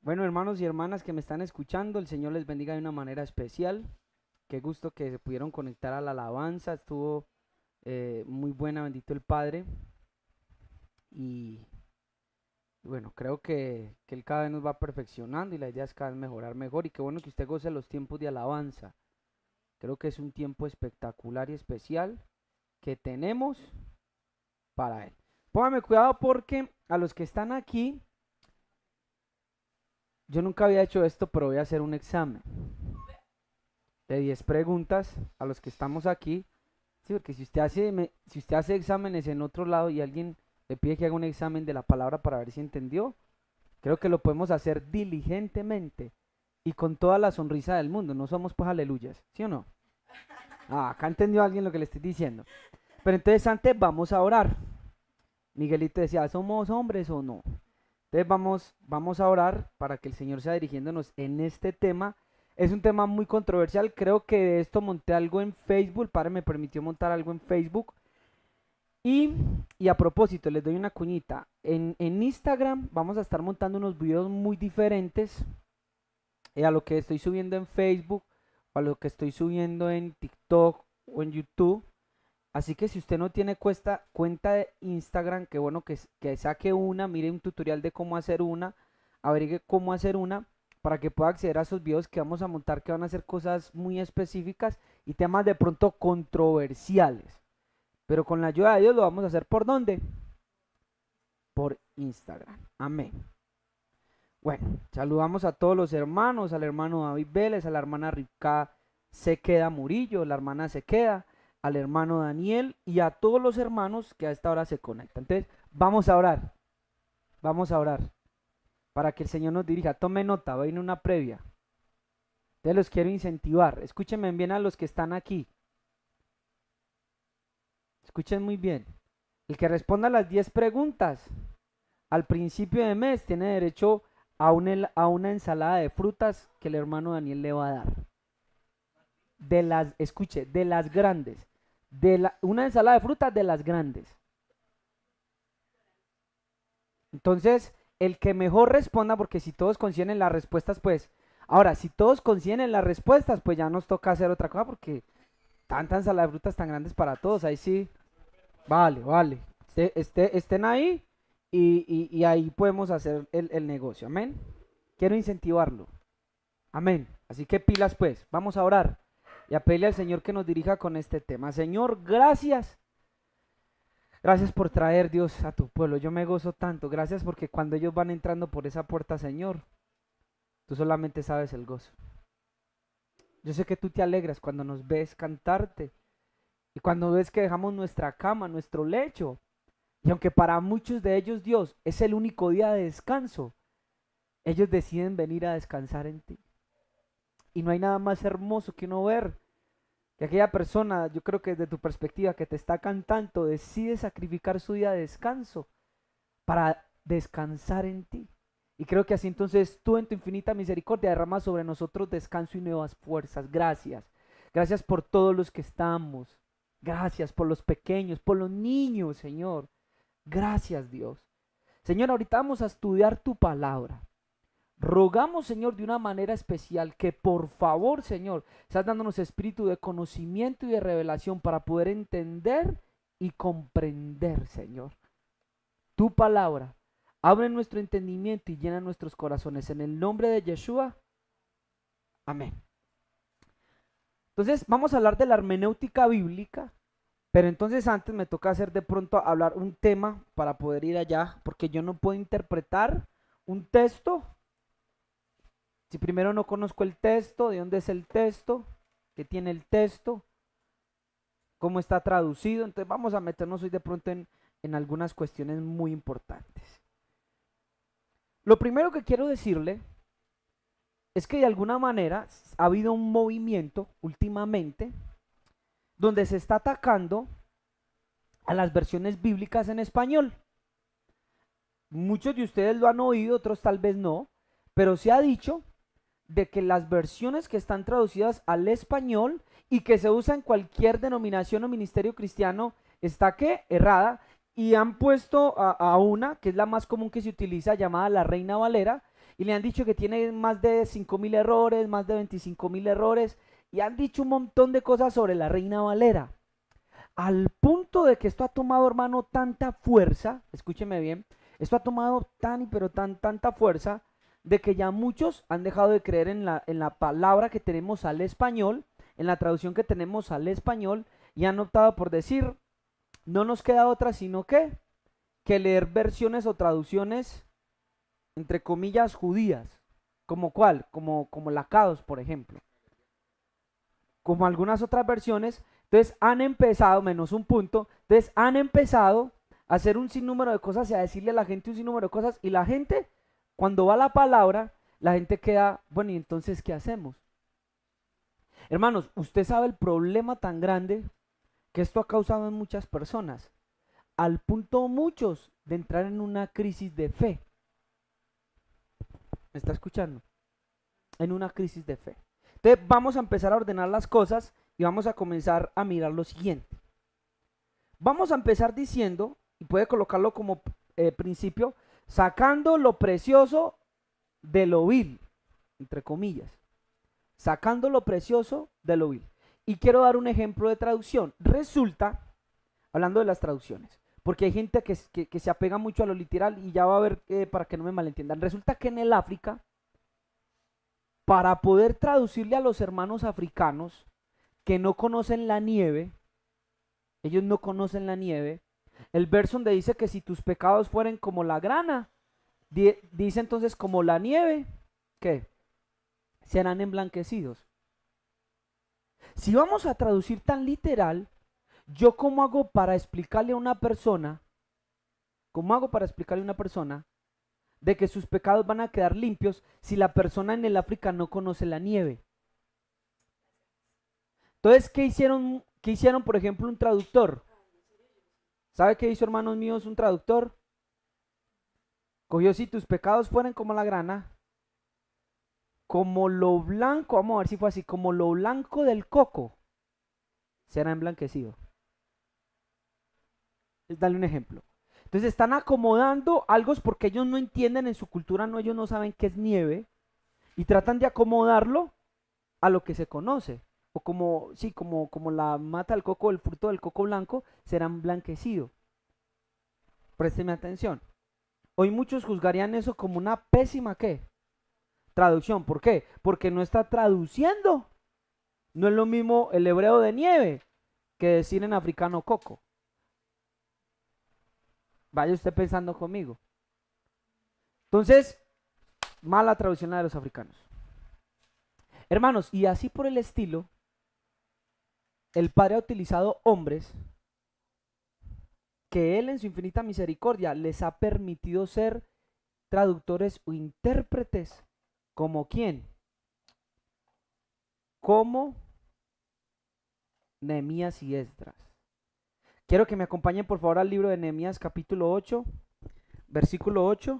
Bueno, hermanos y hermanas que me están escuchando, el Señor les bendiga de una manera especial. Qué gusto que se pudieron conectar a la alabanza, estuvo muy buena, bendito el Padre. Y bueno, creo que Él cada vez nos va perfeccionando y la idea es cada vez mejorar mejor. Y qué bueno que usted goce los tiempos de alabanza. Creo que es un tiempo espectacular y especial que tenemos para Él. Póngame cuidado porque a los que están aquí, yo nunca había hecho esto, pero voy a hacer un examen de 10 preguntas a los que estamos aquí. Sí, porque si usted hace exámenes en otro lado y alguien le pide que haga un examen de la palabra para ver si entendió, creo que lo podemos hacer diligentemente y con toda la sonrisa del mundo. No somos pues aleluyas, ¿sí o no? Ah, acá entendió alguien lo que le estoy diciendo. Pero entonces antes vamos a orar. Miguelito decía, ¿somos hombres o no? Entonces vamos a orar para que el Señor sea dirigiéndonos en este tema. Es un tema muy controversial. Creo que de esto monté algo en Facebook. El padre me permitió montar algo en Facebook. Y, y a propósito, les doy una cuñita. En Instagram vamos a estar montando unos videos muy diferentes a lo que estoy subiendo en Facebook o a lo que estoy subiendo en TikTok o en YouTube. Así que si usted no tiene cuenta de Instagram, que bueno que saque una, mire un tutorial de cómo hacer una, averigüe cómo hacer una, para que pueda acceder a esos videos que vamos a montar, que van a ser cosas muy específicas y temas de pronto controversiales. Pero con la ayuda de Dios lo vamos a hacer ¿por dónde? Por Instagram. Amén. Bueno, saludamos a todos los hermanos, al hermano David Vélez, a la hermana Rivka Se Queda Murillo, la hermana Se Queda, al hermano Daniel y a todos los hermanos que a esta hora se conectan. Entonces, vamos a orar para que el Señor nos dirija. Tome nota, va a ir una previa. Entonces los quiero incentivar. Escúchenme bien a los que están aquí. Escuchen muy bien. El que responda las 10 preguntas al principio de mes tiene derecho a una ensalada de frutas que el hermano Daniel le va a dar. Escuche, de las grandes. Una ensalada de frutas de las grandes. Entonces, el que mejor responda, porque si todos coinciden las respuestas, pues, ahora, si todos coinciden las respuestas, pues ya nos toca hacer otra cosa, porque tanta ensalada de frutas tan grandes para todos, ahí sí, vale. Estén ahí y ahí podemos hacer el negocio, amén. Quiero incentivarlo, amén. Así que pilas pues, vamos a orar y a pedirle al Señor que nos dirija con este tema. Señor, gracias. Gracias por traer, Dios, a tu pueblo. Yo me gozo tanto. Gracias porque cuando ellos van entrando por esa puerta, Señor, tú solamente sabes el gozo. Yo sé que tú te alegras cuando nos ves cantarte y cuando ves que dejamos nuestra cama, nuestro lecho. Y aunque para muchos de ellos, Dios, es el único día de descanso, ellos deciden venir a descansar en ti. Y no hay nada más hermoso que uno ver que aquella persona, yo creo que desde tu perspectiva que te está cantando, decide sacrificar su día de descanso para descansar en ti. Y creo que así entonces tú en tu infinita misericordia derramas sobre nosotros descanso y nuevas fuerzas. Gracias. Gracias por todos los que estamos. Gracias por los pequeños, por los niños, Señor. Gracias, Dios. Señor, ahorita vamos a estudiar tu palabra. Rogamos, Señor, de una manera especial que por favor, Señor, estás dándonos espíritu de conocimiento y de revelación para poder entender y comprender, Señor. Tu palabra. Abre nuestro entendimiento y llena nuestros corazones. En el nombre de Yeshua. Amén. Entonces, vamos a hablar de la hermenéutica bíblica. Pero entonces antes me toca hacer de pronto hablar un tema para poder ir allá. Porque yo no puedo interpretar un texto si primero no conozco el texto, de dónde es el texto, qué tiene el texto, cómo está traducido. Entonces vamos a meternos hoy de pronto en algunas cuestiones muy importantes. Lo primero que quiero decirle es que de alguna manera ha habido un movimiento últimamente donde se está atacando a las versiones bíblicas en español. Muchos de ustedes lo han oído, otros tal vez no, pero se ha dicho de que las versiones que están traducidas al español y que se usan en cualquier denominación o ministerio cristiano está que errada, y han puesto a una que es la más común que se utiliza, llamada la Reina Valera, y le han dicho que tiene más de 5.000 errores, más de 25.000 errores, y han dicho un montón de cosas sobre la Reina Valera. Al punto de que esto ha tomado, hermano, tanta fuerza, escúcheme bien, esto ha tomado tanta fuerza, de que ya muchos han dejado de creer en la palabra que tenemos al español, en la traducción que tenemos al español, y han optado por decir, no nos queda otra sino que leer versiones o traducciones, entre comillas, judías. ¿Como cuál? Como la K2, por ejemplo. Como algunas otras versiones. Entonces han empezado, menos un punto, entonces han empezado a hacer un sinnúmero de cosas y a decirle a la gente un sinnúmero de cosas, y la gente, cuando va la palabra, la gente queda, bueno, ¿y entonces qué hacemos? Hermanos, usted sabe el problema tan grande que esto ha causado en muchas personas, al punto muchos de entrar en una crisis de fe. ¿Me está escuchando? En una crisis de fe. Entonces vamos a empezar a ordenar las cosas y vamos a comenzar a mirar lo siguiente. Vamos a empezar diciendo, y puede colocarlo como principio, sacando lo precioso de lo vil, entre comillas. Sacando lo precioso de lo vil. Y quiero dar un ejemplo de traducción. Resulta, hablando de las traducciones, porque hay gente que se apega mucho a lo literal, y ya va a ver para que no me malentiendan. Resulta que en el África, para poder traducirle a los hermanos africanos que no conocen la nieve, ellos no conocen la nieve, el verso donde dice que si tus pecados fueren como la grana, dice entonces como la nieve, ¿qué? Serán emblanquecidos. Si vamos a traducir tan literal, ¿yo cómo hago para explicarle a una persona, de que sus pecados van a quedar limpios si la persona en el África no conoce la nieve? Entonces, ¿qué hicieron, por ejemplo, un traductor? ¿Sabe qué hizo, hermanos míos, un traductor? Cogió, si tus pecados fueran como la grana, como lo blanco, vamos a ver si fue así, como lo blanco del coco, será emblanquecido. Dale un ejemplo. Entonces están acomodando algo porque ellos no entienden, en su cultura no, ellos no saben qué es nieve, y tratan de acomodarlo a lo que se conoce. O como, sí, como la mata del coco, el fruto del coco blanco, será emblanquecido. Présteme atención. Hoy muchos juzgarían eso como una pésima, ¿qué? Traducción. ¿Por qué? Porque no está traduciendo. No es lo mismo el hebreo de nieve que decir en africano coco. Vaya usted pensando conmigo. Entonces, mala traducción la de los africanos. Hermanos, y así por el estilo, el Padre ha utilizado hombres que Él en su infinita misericordia les ha permitido ser traductores o intérpretes. ¿Como quién? Como Nehemías y Esdras. Quiero que me acompañen por favor al libro de Nehemías capítulo 8, versículo 8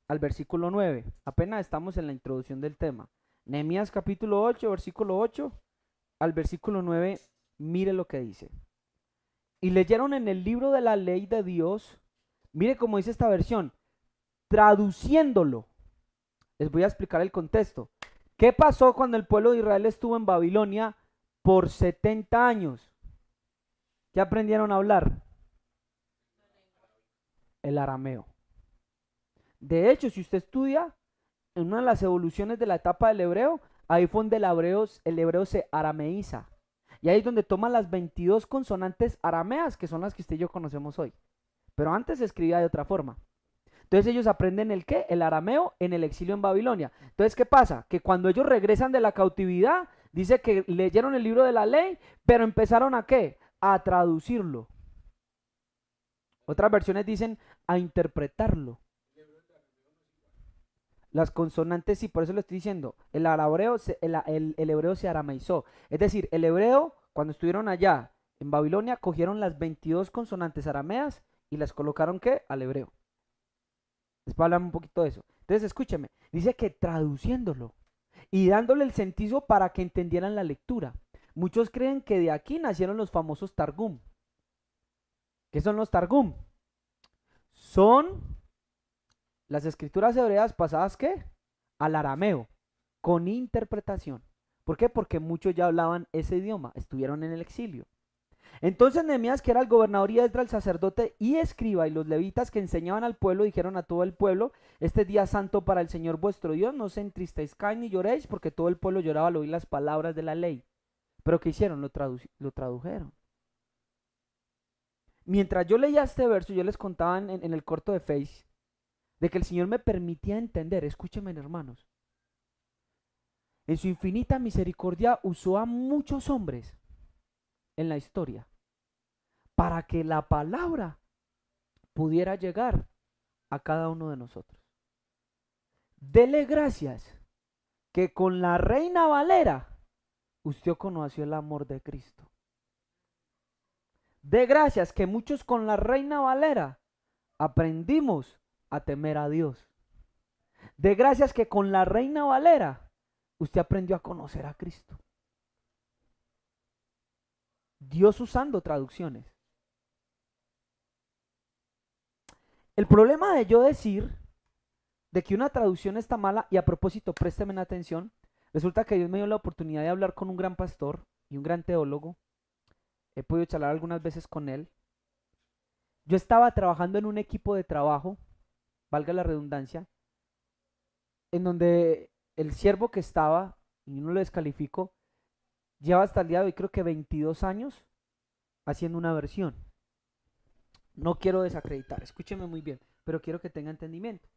al versículo 9. Apenas estamos en la introducción del tema. Nehemías capítulo 8, versículo 8 al versículo 9, mire lo que dice. Y leyeron en el libro de la ley de Dios, mire cómo dice esta versión, traduciéndolo. Les voy a explicar el contexto. ¿Qué pasó cuando el pueblo de Israel estuvo en Babilonia por 70 años? ¿Qué aprendieron a hablar? El arameo. De hecho, si usted estudia en una de las evoluciones de la etapa del hebreo, ahí fue donde el hebreo se arameiza. Y ahí es donde toma las 22 consonantes arameas, que son las que usted y yo conocemos hoy. Pero antes se escribía de otra forma. Entonces ellos aprenden el ¿qué? El arameo en el exilio en Babilonia. Entonces, ¿qué pasa? Que cuando ellos regresan de la cautividad, dice que leyeron el libro de la ley, pero empezaron ¿a qué? A traducirlo. Otras versiones dicen a interpretarlo. Las consonantes, sí, por eso lo estoy diciendo. El hebreo se arameizó. Es decir, el hebreo, cuando estuvieron allá en Babilonia, cogieron las 22 consonantes arameas y las colocaron ¿qué? Al hebreo. Después hablamos un poquito de eso. Entonces, escúcheme. Dice que traduciéndolo y dándole el sentido para que entendieran la lectura. Muchos creen que de aquí nacieron los famosos Targum. ¿Qué son los Targum? Son Las escrituras hebreas pasadas, ¿qué? Al arameo, con interpretación. ¿Por qué? Porque muchos ya hablaban ese idioma, estuvieron en el exilio. Entonces Nehemías, que era el gobernador, y Esdras el sacerdote y escriba, y los levitas que enseñaban al pueblo, dijeron a todo el pueblo: este día santo para el Señor vuestro Dios, no se entristezcáis ni lloréis, porque todo el pueblo lloraba al oír las palabras de la ley. Pero ¿qué hicieron? Lo tradujeron. Mientras yo leía este verso, yo les contaba en el corto de Face, de que el Señor me permitía entender, escúchenme hermanos, en su infinita misericordia usó a muchos hombres en la historia para que la palabra pudiera llegar a cada uno de nosotros. Dele gracias que con la Reina Valera usted conoció el amor de Cristo. De gracias que muchos con la Reina Valera aprendimos a temer a Dios. De gracias que con la Reina Valera usted aprendió a conocer a Cristo. Dios usando traducciones. El problema de yo decir de que una traducción está mala, y a propósito, présteme atención, resulta que Dios me dio la oportunidad de hablar con un gran pastor y un gran teólogo. He podido charlar algunas veces con él. Yo estaba trabajando en un equipo de trabajo, valga la redundancia, en donde el siervo que estaba, y no lo descalifico, lleva hasta el día de hoy creo que 22 años haciendo una versión. No quiero desacreditar, escúcheme muy bien, pero quiero que tenga entendimiento.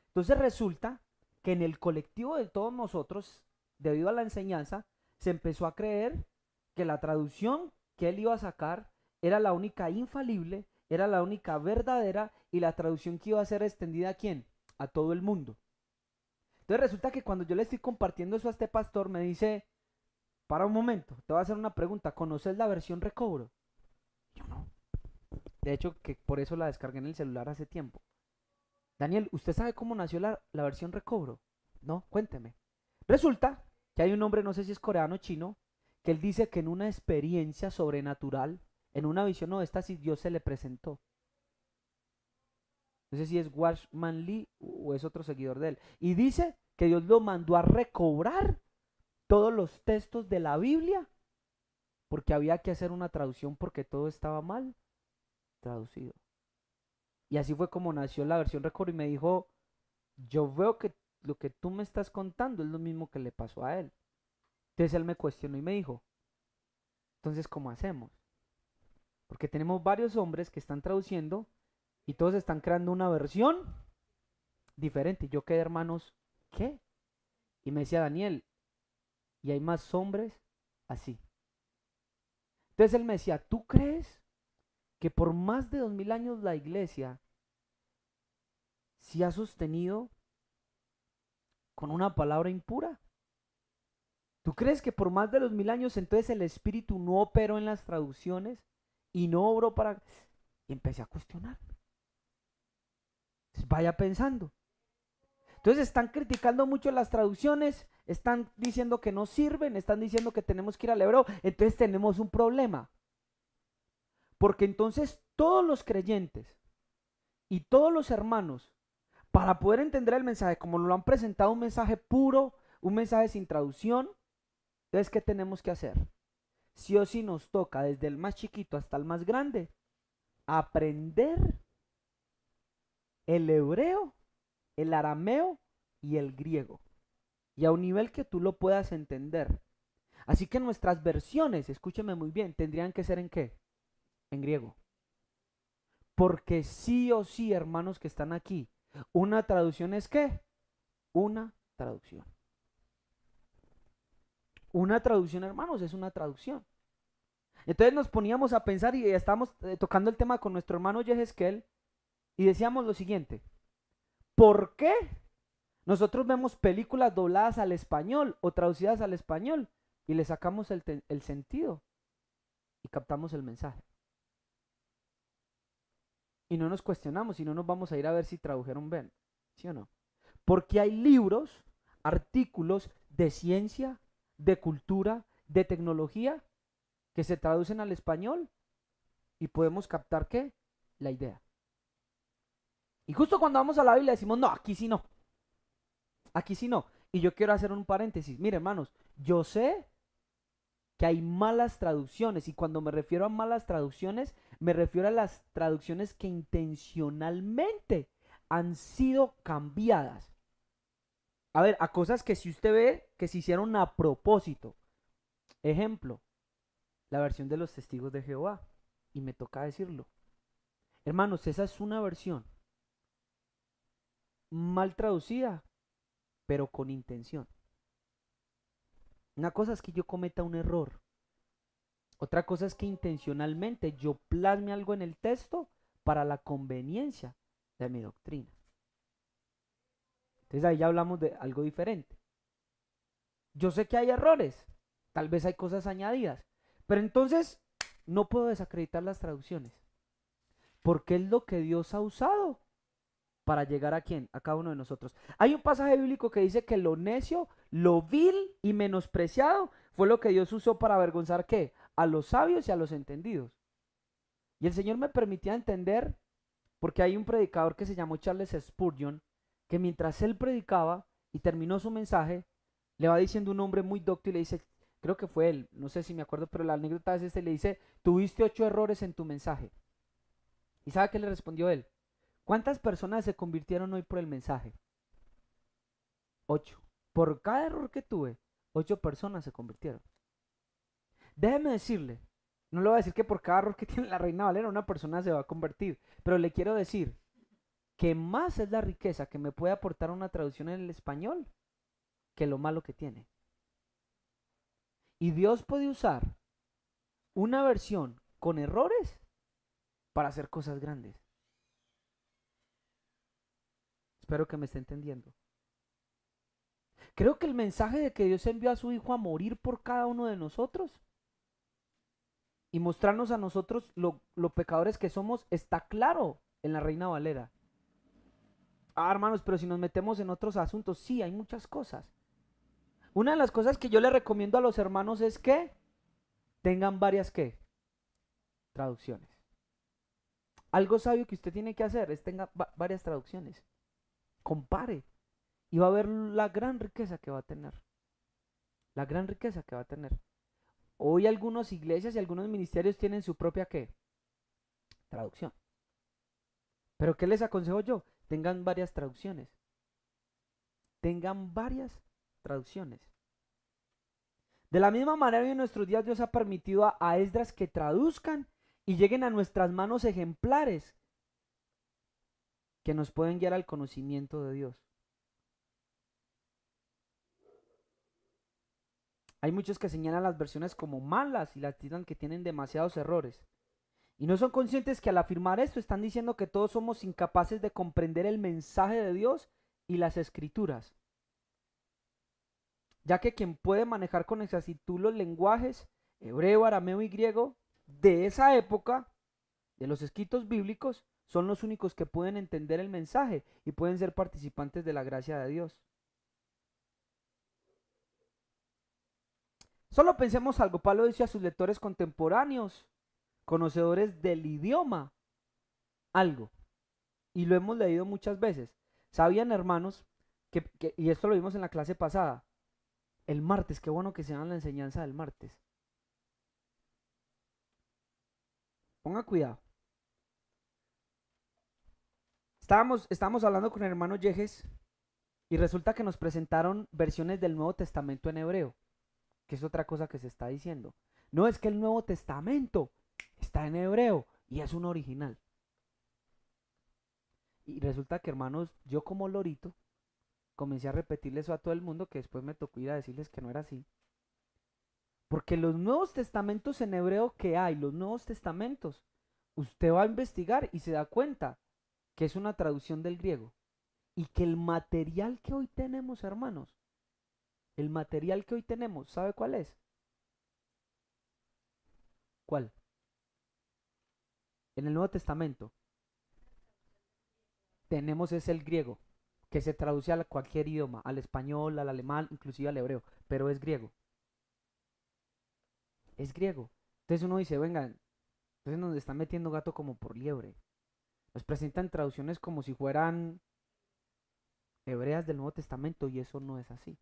Entonces resulta que en el colectivo de todos nosotros, debido a la enseñanza, se empezó a creer que la traducción que él iba a sacar era la única infalible, era la única verdadera, y la traducción que iba a ser extendida ¿a quién? A todo el mundo. Entonces resulta que cuando yo le estoy compartiendo eso a este pastor, me dice: para un momento, te voy a hacer una pregunta, ¿conoces la versión recobro? Yo no. De hecho, que por eso la descargué en el celular hace tiempo. Daniel, ¿usted sabe cómo nació la versión recobro? No, cuénteme. Resulta que hay un hombre, no sé si es coreano o chino, que él dice que en una experiencia sobrenatural, en una visión o esta, si Dios se le presentó. No sé si es Watchman Lee o es otro seguidor de él. Y dice que Dios lo mandó a recobrar todos los textos de la Biblia, porque había que hacer una traducción porque todo estaba mal traducido. Y así fue como nació la versión recobro, y me dijo: yo veo que lo que tú me estás contando es lo mismo que le pasó a él. Entonces él me cuestionó y me dijo: entonces, ¿cómo hacemos? Porque tenemos varios hombres que están traduciendo y todos están creando una versión diferente. Y yo quedé, hermanos, ¿qué? Y me decía: Daniel, y hay más hombres así. Entonces él me decía: ¿tú crees que por más de 2000 años la iglesia se ha sostenido con una palabra impura? ¿Tú crees que por más de los 1000 años entonces el Espíritu no operó en las traducciones y no obró para...? Y empecé a cuestionar. Entonces vaya pensando. Entonces están criticando mucho las traducciones, están diciendo que no sirven, están diciendo que tenemos que ir al hebreo. Entonces tenemos un problema. Porque entonces todos los creyentes y todos los hermanos, para poder entender el mensaje, como lo han presentado, un mensaje puro, un mensaje sin traducción, entonces ¿qué tenemos que hacer? Sí o sí nos toca, desde el más chiquito hasta el más grande, aprender el hebreo, el arameo y el griego, y a un nivel que tú lo puedas entender. Así que nuestras versiones, escúcheme muy bien, tendrían que ser ¿en qué? En griego. Porque sí o sí, hermanos que están aquí, una traducción es ¿qué? Una traducción. Una traducción, hermanos, es una traducción. Entonces nos poníamos a pensar y estábamos tocando el tema con nuestro hermano Yehezkel y decíamos lo siguiente: ¿por qué nosotros vemos películas dobladas al español o traducidas al español y le sacamos el sentido y captamos el mensaje? Y no nos cuestionamos y no nos vamos a ir a ver si tradujeron bien, ¿sí o no? Porque hay libros, artículos de ciencia, de cultura, de tecnología que se traducen al español y podemos captar ¿qué? La idea. Y justo cuando vamos a la Biblia decimos, no, aquí sí no, aquí sí no. Y yo quiero hacer un paréntesis. Mire, hermanos, yo sé que hay malas traducciones y cuando me refiero a malas traducciones, me refiero a las traducciones que intencionalmente han sido cambiadas. A ver, a cosas que si usted ve que se hicieron a propósito. Ejemplo, la versión de los testigos de Jehová. Y me toca decirlo. Hermanos, esa es una versión mal traducida, pero con intención. Una cosa es que yo cometa un error. Otra cosa es que intencionalmente yo plasme algo en el texto para la conveniencia de mi doctrina. Entonces ahí ya hablamos de algo diferente. Yo sé que hay errores, tal vez hay cosas añadidas, pero entonces no puedo desacreditar las traducciones, porque es lo que Dios ha usado para llegar a quién, a cada uno de nosotros. Hay un pasaje bíblico que dice que lo necio, lo vil y menospreciado fue lo que Dios usó para avergonzar qué, a los sabios y a los entendidos. Y el Señor me permitía entender, porque hay un predicador que se llamó Charles Spurgeon, que mientras él predicaba y terminó su mensaje, le va diciendo un hombre muy docto y le dice, creo que fue él, no sé si me acuerdo, pero la anécdota es este, le dice, tuviste 8 errores en tu mensaje. ¿Y sabe qué le respondió él? ¿Cuántas personas se convirtieron hoy por el mensaje? 8. Por cada error que tuve, 8 personas se convirtieron. Déjeme decirle, no le voy a decir que por cada error que tiene la Reina Valera una persona se va a convertir, pero le quiero decir que más es la riqueza que me puede aportar una traducción en el español que lo malo que tiene. Y Dios puede usar una versión con errores para hacer cosas grandes. Espero que me esté entendiendo. Creo que el mensaje de que Dios envió a su Hijo a morir por cada uno de nosotros y mostrarnos a nosotros lo pecadores que somos está claro en la Reina Valera. Ah, hermanos, pero si nos metemos en otros asuntos, sí, hay muchas cosas. Una de las cosas que yo le recomiendo a los hermanos es que tengan varias ¿qué? Traducciones. Algo sabio que usted tiene que hacer es tenga varias traducciones. Compare y va a ver la gran riqueza que va a tener. La gran riqueza que va a tener. Hoy algunas iglesias y algunos ministerios tienen su propia ¿qué? Traducción. Pero ¿qué les aconsejo yo? Tengan varias traducciones. Tengan varias traducciones. De la misma manera en nuestros días Dios ha permitido a Esdras que traduzcan y lleguen a nuestras manos ejemplares que nos pueden guiar al conocimiento de Dios. Hay muchos que señalan las versiones como malas y las tiran que tienen demasiados errores. Y no son conscientes que al afirmar esto están diciendo que todos somos incapaces de comprender el mensaje de Dios y las escrituras. Ya que quien puede manejar con exactitud los lenguajes hebreo, arameo y griego de esa época, de los escritos bíblicos, son los únicos que pueden entender el mensaje y pueden ser participantes de la gracia de Dios. Solo pensemos algo, Pablo dice a sus lectores contemporáneos, conocedores del idioma, algo. Y lo hemos leído muchas veces. ¿Sabían, hermanos, y esto lo vimos en la clase pasada, el martes, qué bueno que se hagan la enseñanza del martes? Ponga cuidado. Estábamos hablando con el hermano Yejes y resulta que nos presentaron versiones del Nuevo Testamento en hebreo, que es otra cosa que se está diciendo. No es que el Nuevo Testamento está en hebreo y es un original. Y resulta que, hermanos, yo como lorito comencé a repetirle eso a todo el mundo, que después me tocó ir a decirles que no era así. Porque los Nuevos Testamentos en hebreo que hay, los Nuevos Testamentos, usted va a investigar y se da cuenta que es una traducción del griego. Y que el material que hoy tenemos, hermanos, el material que hoy tenemos, ¿sabe cuál es? ¿Cuál? En el Nuevo Testamento tenemos es el griego, que se traduce a cualquier idioma, al español, al alemán, inclusive al hebreo, pero es griego. Es griego. Entonces uno dice, venga, entonces nos están metiendo gato como por liebre. Nos presentan traducciones como si fueran hebreas del Nuevo Testamento y eso no es así.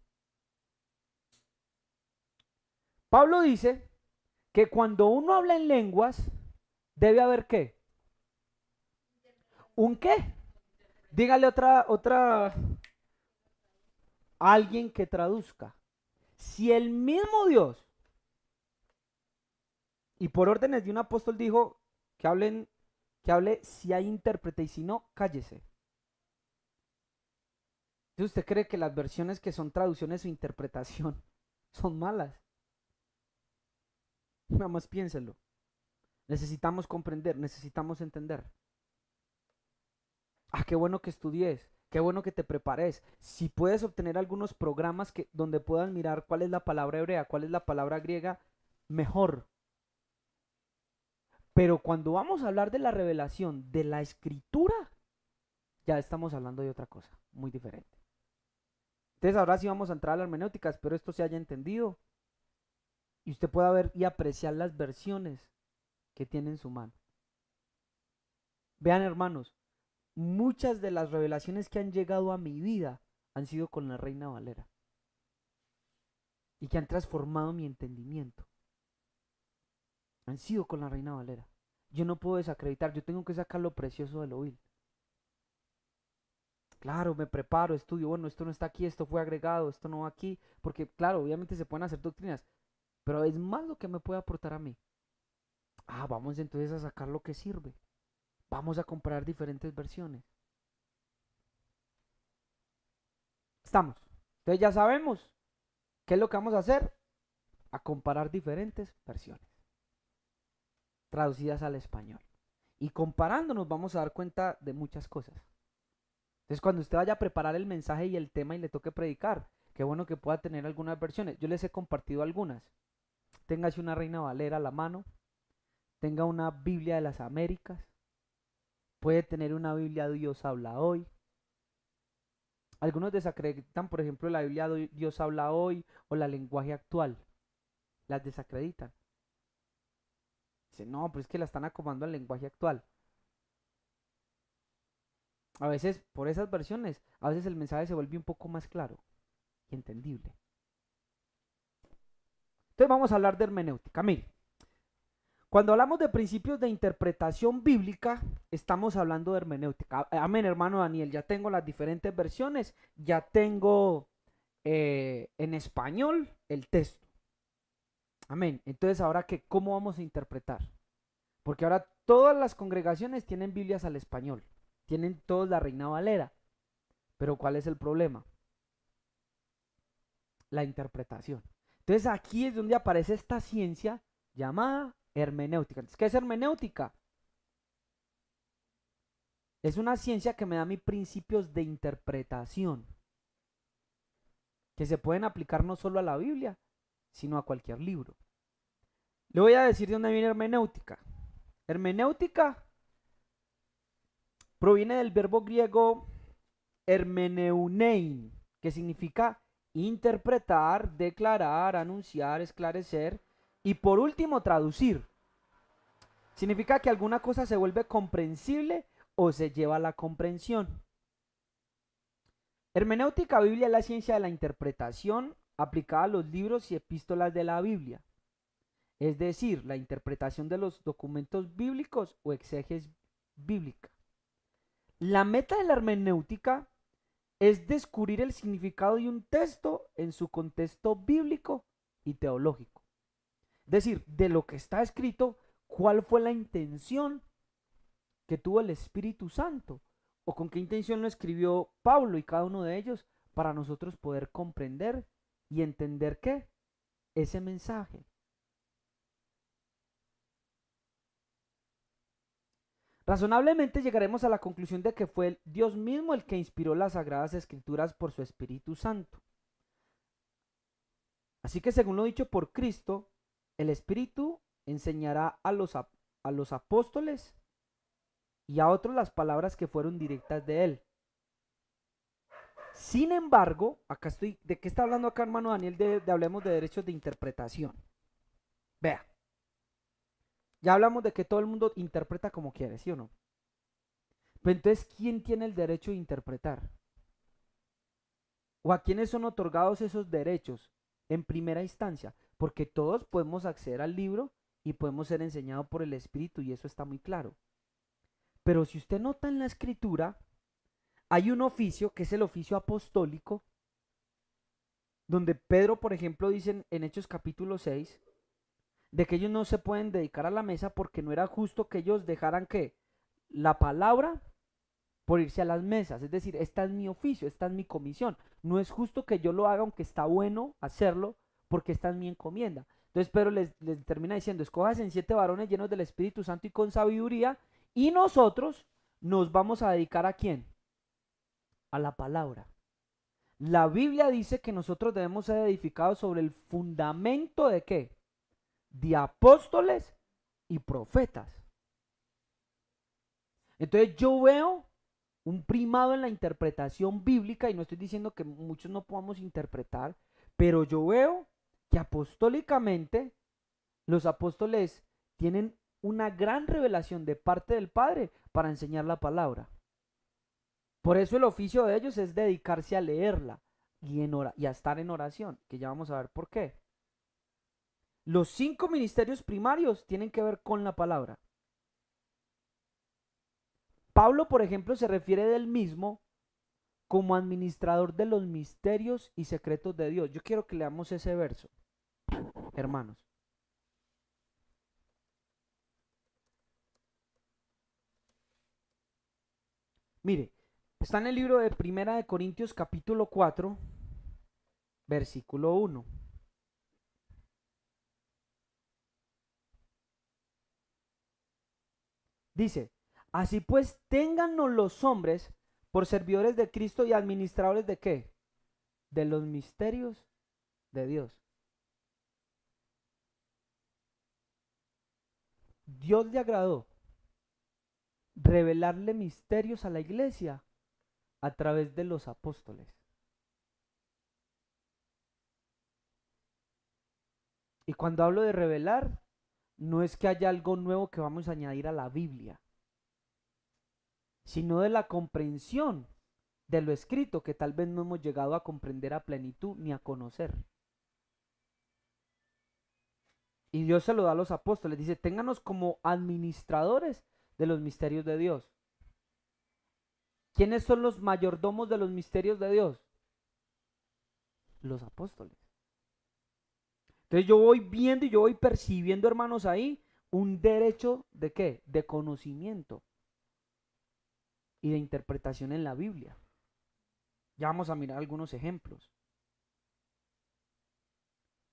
Pablo dice que cuando uno habla en lenguas, debe haber ¿qué? ¿Un qué? Dígale alguien que traduzca. Si el mismo Dios, y por órdenes de un apóstol dijo que hable si hay intérprete y si no, cállese. Entonces, ¿usted cree que las versiones que son traducciones o interpretación son malas? Nada más piénselo. Necesitamos comprender, necesitamos entender. Ah, qué bueno que estudies, qué bueno que te prepares. Si puedes obtener algunos programas donde puedas mirar cuál es la palabra hebrea, cuál es la palabra griega, mejor. Pero cuando vamos a hablar de la revelación de la escritura, ya estamos hablando de otra cosa, muy diferente. Entonces ahora sí vamos a entrar a la hermenéutica, espero esto se haya entendido y usted pueda ver y apreciar las versiones que tiene en su mano. Vean, hermanos, muchas de las revelaciones que han llegado a mi vida han sido con la Reina Valera y que han transformado mi entendimiento. Han sido con la Reina Valera. Yo no puedo desacreditar, yo tengo que sacar lo precioso de lo vil. Claro, me preparo, estudio, bueno, esto no está aquí, esto fue agregado, esto no va aquí, porque claro, obviamente se pueden hacer doctrinas, pero es más lo que me puede aportar a mí. Ah, vamos entonces a sacar lo que sirve. Vamos a comparar diferentes versiones. Estamos. Entonces ya sabemos qué es lo que vamos a hacer. A comparar diferentes versiones traducidas al español. Y comparando nos vamos a dar cuenta de muchas cosas. Entonces cuando usted vaya a preparar el mensaje y el tema y le toque predicar, qué bueno que pueda tener algunas versiones. Yo les he compartido algunas. Téngase una Reina Valera a la mano. Tenga una Biblia de las Américas. Puede tener una Biblia Dios habla hoy. Algunos desacreditan, por ejemplo, la Biblia Dios habla hoy o la lenguaje actual. Las desacreditan. Dicen, no, pero es que la están acomodando al lenguaje actual. A veces, por esas versiones, a veces el mensaje se vuelve un poco más claro y entendible. Entonces vamos a hablar de hermenéutica. Mire, cuando hablamos de principios de interpretación bíblica, estamos hablando de hermenéutica. Amén, hermano Daniel, ya tengo las diferentes versiones, ya tengo en español el texto. Amén. Entonces, ahora que, ¿cómo vamos a interpretar? Porque ahora todas las congregaciones tienen Biblias al español, tienen todos la Reina Valera. Pero ¿cuál es el problema? La interpretación. Entonces aquí es donde aparece esta ciencia llamada hermenéutica. Entonces, ¿qué es hermenéutica? Es una ciencia que me da mis principios de interpretación, que se pueden aplicar no solo a la Biblia, sino a cualquier libro. Le voy a decir de dónde viene hermenéutica. Hermenéutica proviene del verbo griego hermeneunein, que significa interpretar, declarar, anunciar, esclarecer y por último traducir. Significa que alguna cosa se vuelve comprensible o se lleva a la comprensión. Hermenéutica Biblia es la ciencia de la interpretación aplicada a los libros y epístolas de la Biblia, es decir, la interpretación de los documentos bíblicos o exegesis bíblica. La meta de la hermenéutica es descubrir el significado de un texto en su contexto bíblico y teológico. Es decir, de lo que está escrito, cuál fue la intención que tuvo el Espíritu Santo o con qué intención lo escribió Pablo y cada uno de ellos para nosotros poder comprender y entender qué, ese mensaje. Razonablemente llegaremos a la conclusión de que fue Dios mismo el que inspiró las Sagradas Escrituras por su Espíritu Santo. Así que según lo dicho por Cristo, el Espíritu enseñará a los apóstoles y a otros las palabras que fueron directas de él. Sin embargo, acá estoy, ¿de qué está hablando acá, hermano Daniel? De hablemos de derechos de interpretación. Vea, ya hablamos de que todo el mundo interpreta como quiere, ¿sí o no? Pero entonces, ¿quién tiene el derecho de interpretar? ¿O a quiénes son otorgados esos derechos en primera instancia? Porque todos podemos acceder al libro y podemos ser enseñados por el Espíritu y eso está muy claro. Pero si usted nota en la escritura, hay un oficio que es el oficio apostólico, donde Pedro, por ejemplo, dice en Hechos capítulo 6, de que ellos no se pueden dedicar a la mesa porque no era justo que ellos dejaran que la palabra por irse a las mesas. Es decir, esta es mi oficio, esta es mi comisión. No es justo que yo lo haga, aunque está bueno hacerlo, porque esta es mi encomienda. Entonces Pedro les termina diciendo, escojas en 7 varones llenos del Espíritu Santo y con sabiduría, y nosotros nos vamos a dedicar ¿a quién? A la palabra. La Biblia dice que nosotros debemos ser edificados sobre el fundamento de ¿qué? De apóstoles y profetas. Entonces yo veo un primado en la interpretación bíblica, y no estoy diciendo que muchos no podamos interpretar, pero yo veo que apostólicamente los apóstoles tienen una gran revelación de parte del Padre para enseñar la palabra. Por eso el oficio de ellos es dedicarse a leerla y a estar en oración, que ya vamos a ver por qué. Los 5 ministerios primarios tienen que ver con la palabra. Pablo, por ejemplo, se refiere del mismo como administrador de los misterios y secretos de Dios. Yo quiero que leamos ese verso, hermanos. Mire, está en el libro de Primera de Corintios capítulo 4, versículo 1. Dice, así pues, téngannos los hombres por servidores de Cristo y administradores de ¿qué? De los misterios de Dios. Dios le agradó revelarle misterios a la iglesia a través de los apóstoles. Y cuando hablo de revelar, no es que haya algo nuevo que vamos a añadir a la Biblia, sino de la comprensión de lo escrito que tal vez no hemos llegado a comprender a plenitud ni a conocer. Y Dios se lo da a los apóstoles, dice, ténganos como administradores de los misterios de Dios. ¿Quiénes son los mayordomos de los misterios de Dios? Los apóstoles. Entonces yo voy viendo y yo voy percibiendo, hermanos, ahí un derecho de ¿qué? De conocimiento y de interpretación en la Biblia. Ya vamos a mirar algunos ejemplos.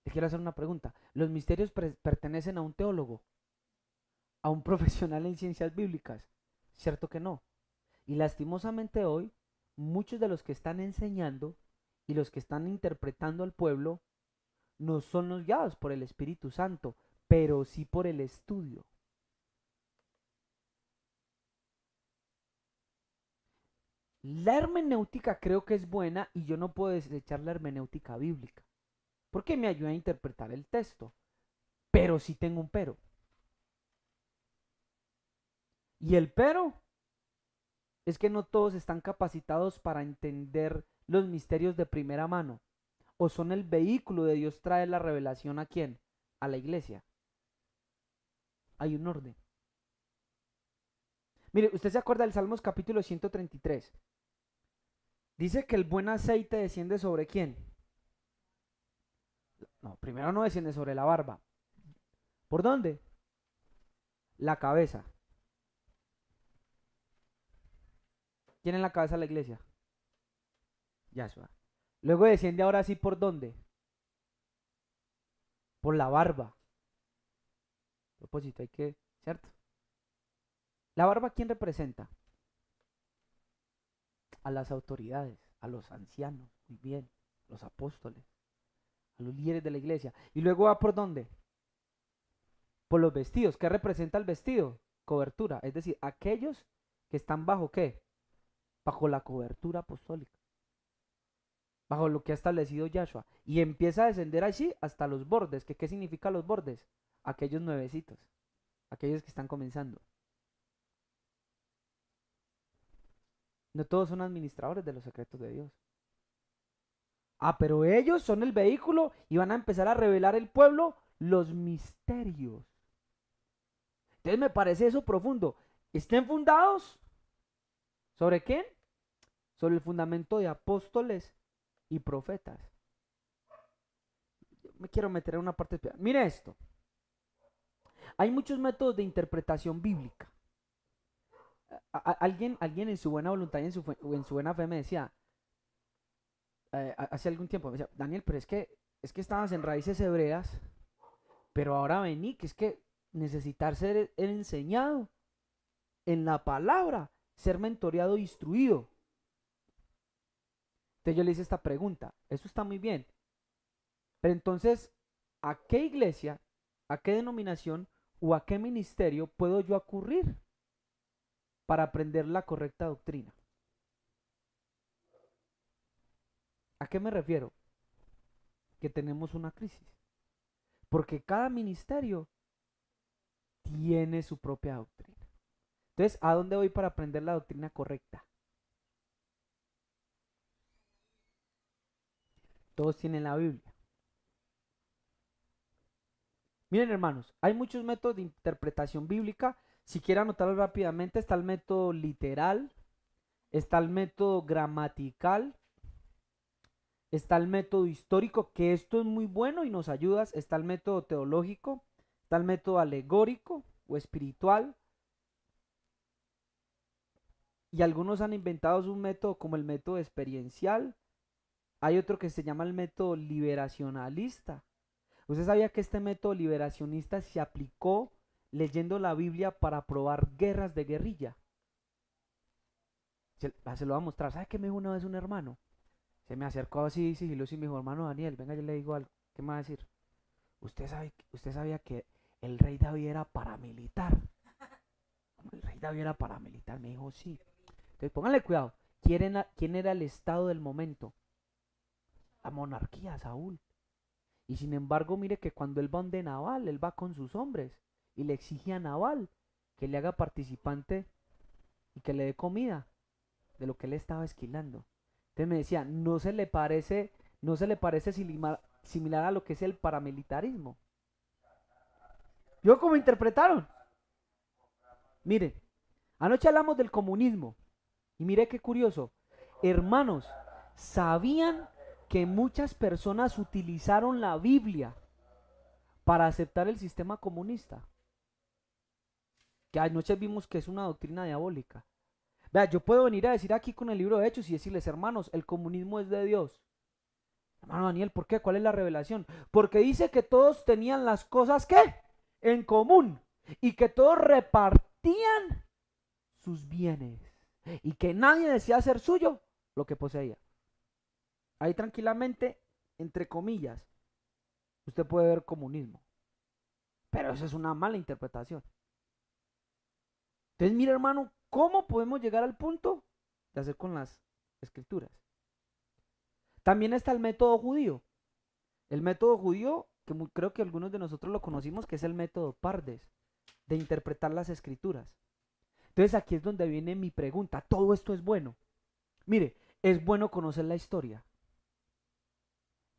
Les quiero hacer una pregunta. ¿Los misterios pertenecen a un teólogo? ¿A un profesional en ciencias bíblicas? Cierto que no. Y lastimosamente hoy, muchos de los que están enseñando y los que están interpretando al pueblo no son los guiados por el Espíritu Santo, pero sí por el estudio. La hermenéutica creo que es buena y yo no puedo desechar la hermenéutica bíblica, porque me ayuda a interpretar el texto, pero sí tengo un pero. Y el pero es que no todos están capacitados para entender los misterios de primera mano, o son el vehículo de Dios trae la revelación ¿a quién? A la iglesia. Hay un orden. Mire, usted se acuerda del Salmos capítulo 133. Dice que el buen aceite desciende sobre quién. No, primero no desciende sobre la barba. ¿Por dónde? La cabeza. ¿Quién es la cabeza de la iglesia? Yahshua. Luego desciende ahora sí por dónde? Por la barba. A propósito, hay que, ¿cierto? ¿La barba quién representa? A las autoridades, a los ancianos, muy bien, los apóstoles, a los líderes de la iglesia. Y luego va por dónde? Por los vestidos. ¿Qué representa el vestido? Cobertura, es decir, aquellos que están bajo ¿qué? Bajo la cobertura apostólica, bajo lo que ha establecido Yahshua. Y empieza a descender así hasta los bordes. ¿Qué significa los bordes? Aquellos nuevecitos, aquellos que están comenzando. No todos son administradores de los secretos de Dios. Ah, pero ellos son el vehículo y van a empezar a revelar al pueblo los misterios. Entonces me parece eso profundo. Estén fundados. ¿Sobre quién? Sobre el fundamento de apóstoles y profetas. Yo me quiero meter en una parte especial. Mire esto. Hay muchos métodos de interpretación bíblica. Alguien en su buena voluntad y en su buena fe me decía, hace algún tiempo, me decía, Daniel, pero es que estabas en raíces hebreas, pero ahora vení, que es que necesitar ser enseñado en la palabra, ser mentoreado e instruido. Entonces yo le hice esta pregunta, eso está muy bien, pero entonces, ¿a qué iglesia, a qué denominación o a qué ministerio puedo yo acudir para aprender la correcta doctrina? ¿A qué me refiero? Que tenemos una crisis, porque cada ministerio tiene su propia doctrina. Entonces, ¿a dónde voy para aprender la doctrina correcta? Todos tienen la Biblia. Miren, hermanos, hay muchos métodos de interpretación bíblica. Si quiero anotarlo rápidamente, está el método literal, está el método gramatical, está el método histórico, que esto es muy bueno y nos ayuda, está el método teológico, está el método alegórico o espiritual, y algunos han inventado un método como el método experiencial. Hay otro que se llama el método liberacionalista. ¿Usted sabía que este método liberacionista se aplicó leyendo la Biblia para probar guerras de guerrilla? Se lo va a mostrar. ¿Sabe qué me dijo una vez un hermano? Se me acercó así sigiloso y me dijo, hermano Daniel, venga, yo le digo algo. ¿Qué me va a decir? Usted sabía que el rey David era paramilitar. El rey David era paramilitar, me dijo, sí. Entonces pónganle cuidado. ¿Quién era el estado del momento? La monarquía, Saúl. Y sin embargo, mire que cuando él va donde Nabal, él va con sus hombres y le exige a Nabal que le haga participante y que le dé comida de lo que él estaba esquilando. Entonces me decía, no se le parece similar a lo que es el paramilitarismo. ¿Yo cómo interpretaron? Mire, anoche hablamos del comunismo y mire qué curioso. Hermanos, ¿sabían que muchas personas utilizaron la Biblia para aceptar el sistema comunista? Que anoche vimos que es una doctrina diabólica. Vea, yo puedo venir a decir aquí con el libro de Hechos y decirles, hermanos, el comunismo es de Dios. Hermano Daniel, ¿por qué? ¿Cuál es la revelación? Porque dice que todos tenían las cosas, ¿qué? En común. Y que todos repartían sus bienes. Y que nadie decía ser suyo lo que poseía. Ahí tranquilamente, entre comillas, usted puede ver comunismo. Pero eso es una mala interpretación. Entonces, mira, hermano, ¿cómo podemos llegar al punto de hacer con las escrituras? También está el método judío. El método judío, que creo que algunos de nosotros lo conocimos, que es el método Pardes, de interpretar las escrituras. Entonces aquí es donde viene mi pregunta. ¿Todo esto es bueno? Mire, es bueno conocer la historia.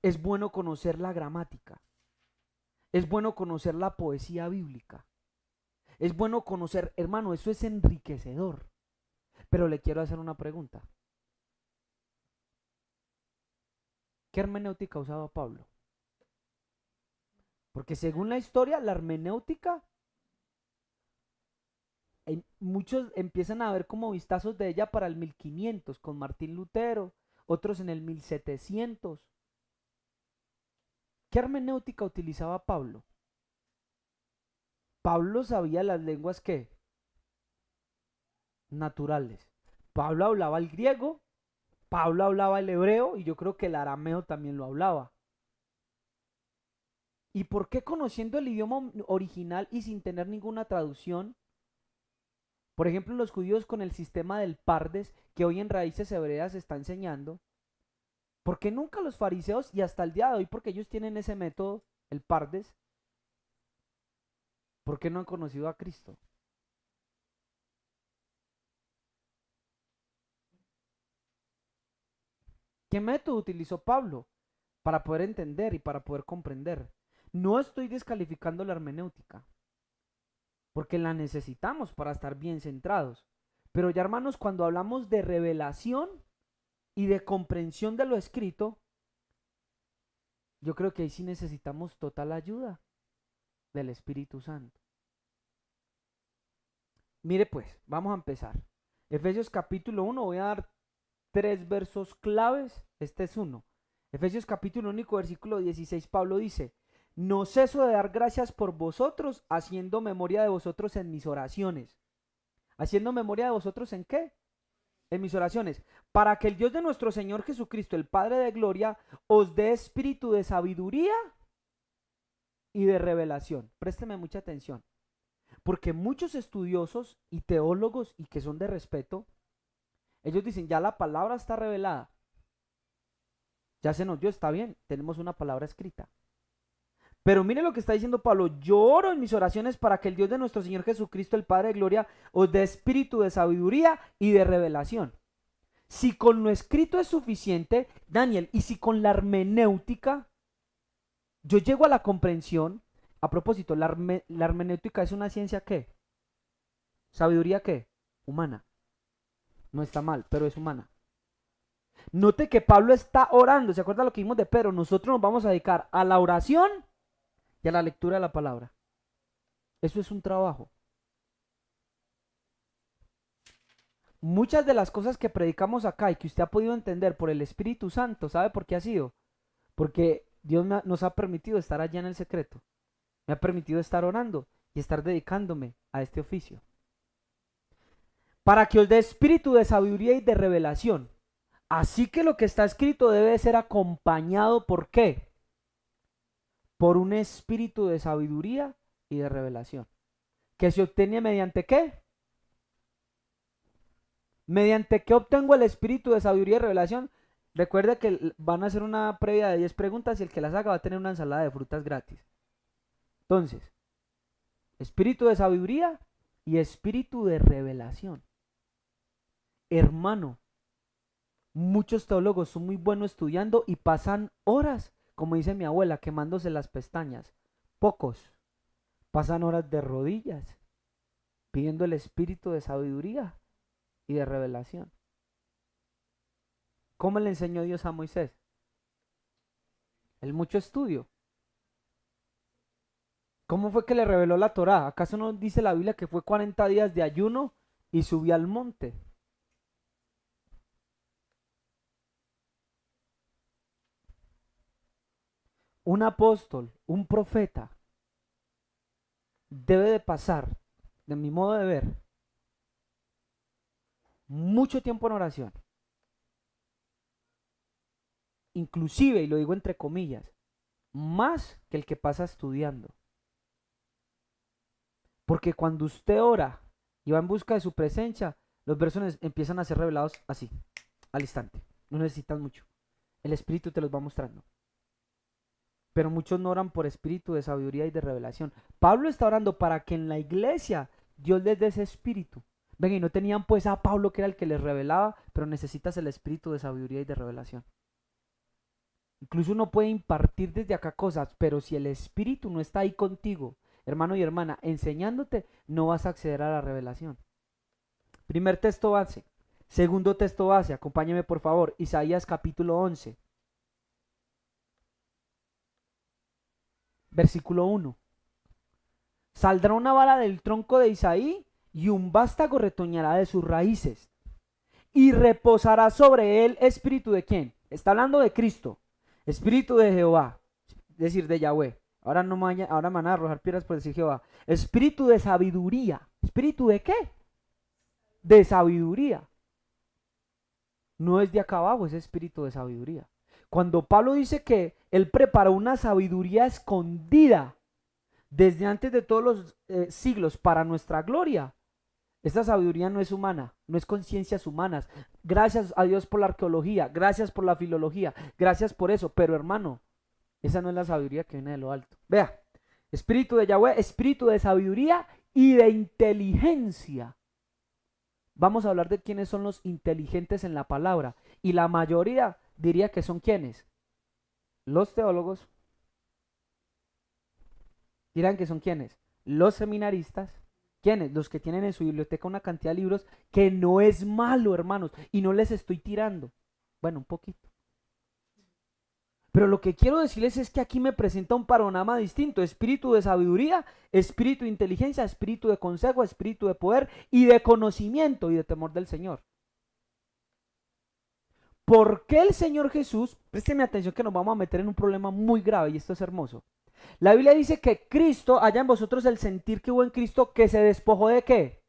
Es bueno conocer la gramática. Es bueno conocer la poesía bíblica. Es bueno conocer, hermano, eso es enriquecedor. Pero le quiero hacer una pregunta. ¿Qué hermenéutica usaba Pablo? Porque según la historia, la hermenéutica, muchos empiezan a ver como vistazos de ella para el 1500 con Martín Lutero, otros en el 1700. ¿Qué hermenéutica utilizaba Pablo? Pablo sabía las lenguas que naturales. Pablo hablaba el griego, Pablo hablaba el hebreo y yo creo que el arameo también lo hablaba. ¿Y por qué conociendo el idioma original y sin tener ninguna traducción? Por ejemplo, los judíos con el sistema del Pardes, que hoy en Raíces Hebreas se está enseñando. ¿Por qué nunca los fariseos y hasta el día de hoy, porque ellos tienen ese método, el Pardes, por qué no han conocido a Cristo? ¿Qué método utilizó Pablo para poder entender y para poder comprender? No estoy descalificando la hermenéutica, porque la necesitamos para estar bien centrados. Pero ya, hermanos, cuando hablamos de revelación y de comprensión de lo escrito, yo creo que ahí sí necesitamos total ayuda del Espíritu Santo. Mire pues, vamos a empezar. Efesios capítulo 1, voy a dar 3 versos claves, este es uno. Efesios capítulo 1, versículo 16, Pablo dice: no ceso de dar gracias por vosotros, haciendo memoria de vosotros en mis oraciones. ¿Haciendo memoria de vosotros en qué? En mis oraciones. Para que el Dios de nuestro Señor Jesucristo, el Padre de gloria, os dé espíritu de sabiduría y de revelación. Présteme mucha atención. Porque muchos estudiosos y teólogos, y que son de respeto, ellos dicen, ya la palabra está revelada. Ya se nos dio, está bien, tenemos una palabra escrita. Pero mire lo que está diciendo Pablo: yo oro en mis oraciones para que el Dios de nuestro Señor Jesucristo, el Padre de gloria, os dé espíritu de sabiduría y de revelación. Si con lo escrito es suficiente, Daniel, y si con la hermenéutica yo llego a la comprensión. A propósito, la hermenéutica es una ciencia ¿qué? ¿Sabiduría qué? Humana. No está mal, pero es humana. Note que Pablo está orando. ¿Se acuerda lo que vimos de Pedro? Nosotros nos vamos a dedicar a la oración y a la lectura de la palabra. Eso es un trabajo. Muchas de las cosas que predicamos acá y que usted ha podido entender por el Espíritu Santo, ¿sabe por qué ha sido? Porque Dios nos ha permitido estar allá en el secreto. Me ha permitido estar orando y estar dedicándome a este oficio. Para que os dé espíritu de sabiduría y de revelación. Así que lo que está escrito debe ser acompañado ¿por qué? Por un espíritu de sabiduría y de revelación. ¿Que se obtiene mediante qué? ¿Mediante qué obtengo el espíritu de sabiduría y revelación? Recuerde que van a hacer una previa de 10 preguntas y el que las haga va a tener una ensalada de frutas gratis. Entonces, espíritu de sabiduría y espíritu de revelación. Hermano, muchos teólogos son muy buenos estudiando y pasan horas, como dice mi abuela, quemándose las pestañas. Pocos pasan horas de rodillas pidiendo el espíritu de sabiduría y de revelación. ¿Cómo le enseñó Dios a Moisés? El mucho estudio. ¿Cómo fue que le reveló la Torá? ¿Acaso no dice la Biblia que fue 40 días de ayuno y subió al monte? Un apóstol, un profeta, debe de pasar, de mi modo de ver, mucho tiempo en oración. Inclusive, y lo digo entre comillas, más que el que pasa estudiando. Porque cuando usted ora y va en busca de su presencia, los versos empiezan a ser revelados así, al instante. No necesitas mucho. El Espíritu te los va mostrando. Pero muchos no oran por espíritu de sabiduría y de revelación. Pablo está orando para que en la iglesia Dios les dé ese espíritu. Ven, y no tenían pues a Pablo que era el que les revelaba, pero necesitas el espíritu de sabiduría y de revelación. Incluso uno puede impartir desde acá cosas, pero si el espíritu no está ahí contigo, hermano y hermana, enseñándote, no vas a acceder a la revelación. Primer texto base. Segundo texto base, acompáñeme por favor, Isaías capítulo 11. Versículo 1. Saldrá una vara del tronco de Isaí y un vástago retoñará de sus raíces. Y reposará sobre él espíritu de ¿quién? Está hablando de Cristo. Espíritu de Jehová, es decir, de Yahweh. Ahora me van a arrojar piedras por decir Jehová. Espíritu de sabiduría. ¿Espíritu de qué? De sabiduría. No es de acá abajo, es espíritu de sabiduría. Cuando Pablo dice que él preparó una sabiduría escondida desde antes de todos los siglos para nuestra gloria, esta sabiduría no es humana, no es conciencias humanas. Gracias a Dios por la arqueología, gracias por la filología, gracias por eso, pero hermano, esa no es la sabiduría que viene de lo alto. Vea, espíritu de Yahweh, espíritu de sabiduría y de inteligencia. Vamos a hablar de quiénes son los inteligentes en la palabra. Y la mayoría diría que son ¿quiénes? Los teólogos. Dirán que son ¿quiénes? Los seminaristas. ¿Quiénes? Los que tienen en su biblioteca una cantidad de libros, que no es malo, hermanos, y no les estoy tirando. Bueno, un poquito. Pero lo que quiero decirles es que aquí me presenta un panorama distinto: espíritu de sabiduría, espíritu de inteligencia, espíritu de consejo, espíritu de poder y de conocimiento y de temor del Señor. ¿Por qué el Señor Jesús? Présteme atención que nos vamos a meter en un problema muy grave y esto es hermoso. La Biblia dice que Cristo, haya en vosotros el sentir que hubo en Cristo, que se despojó ¿de qué?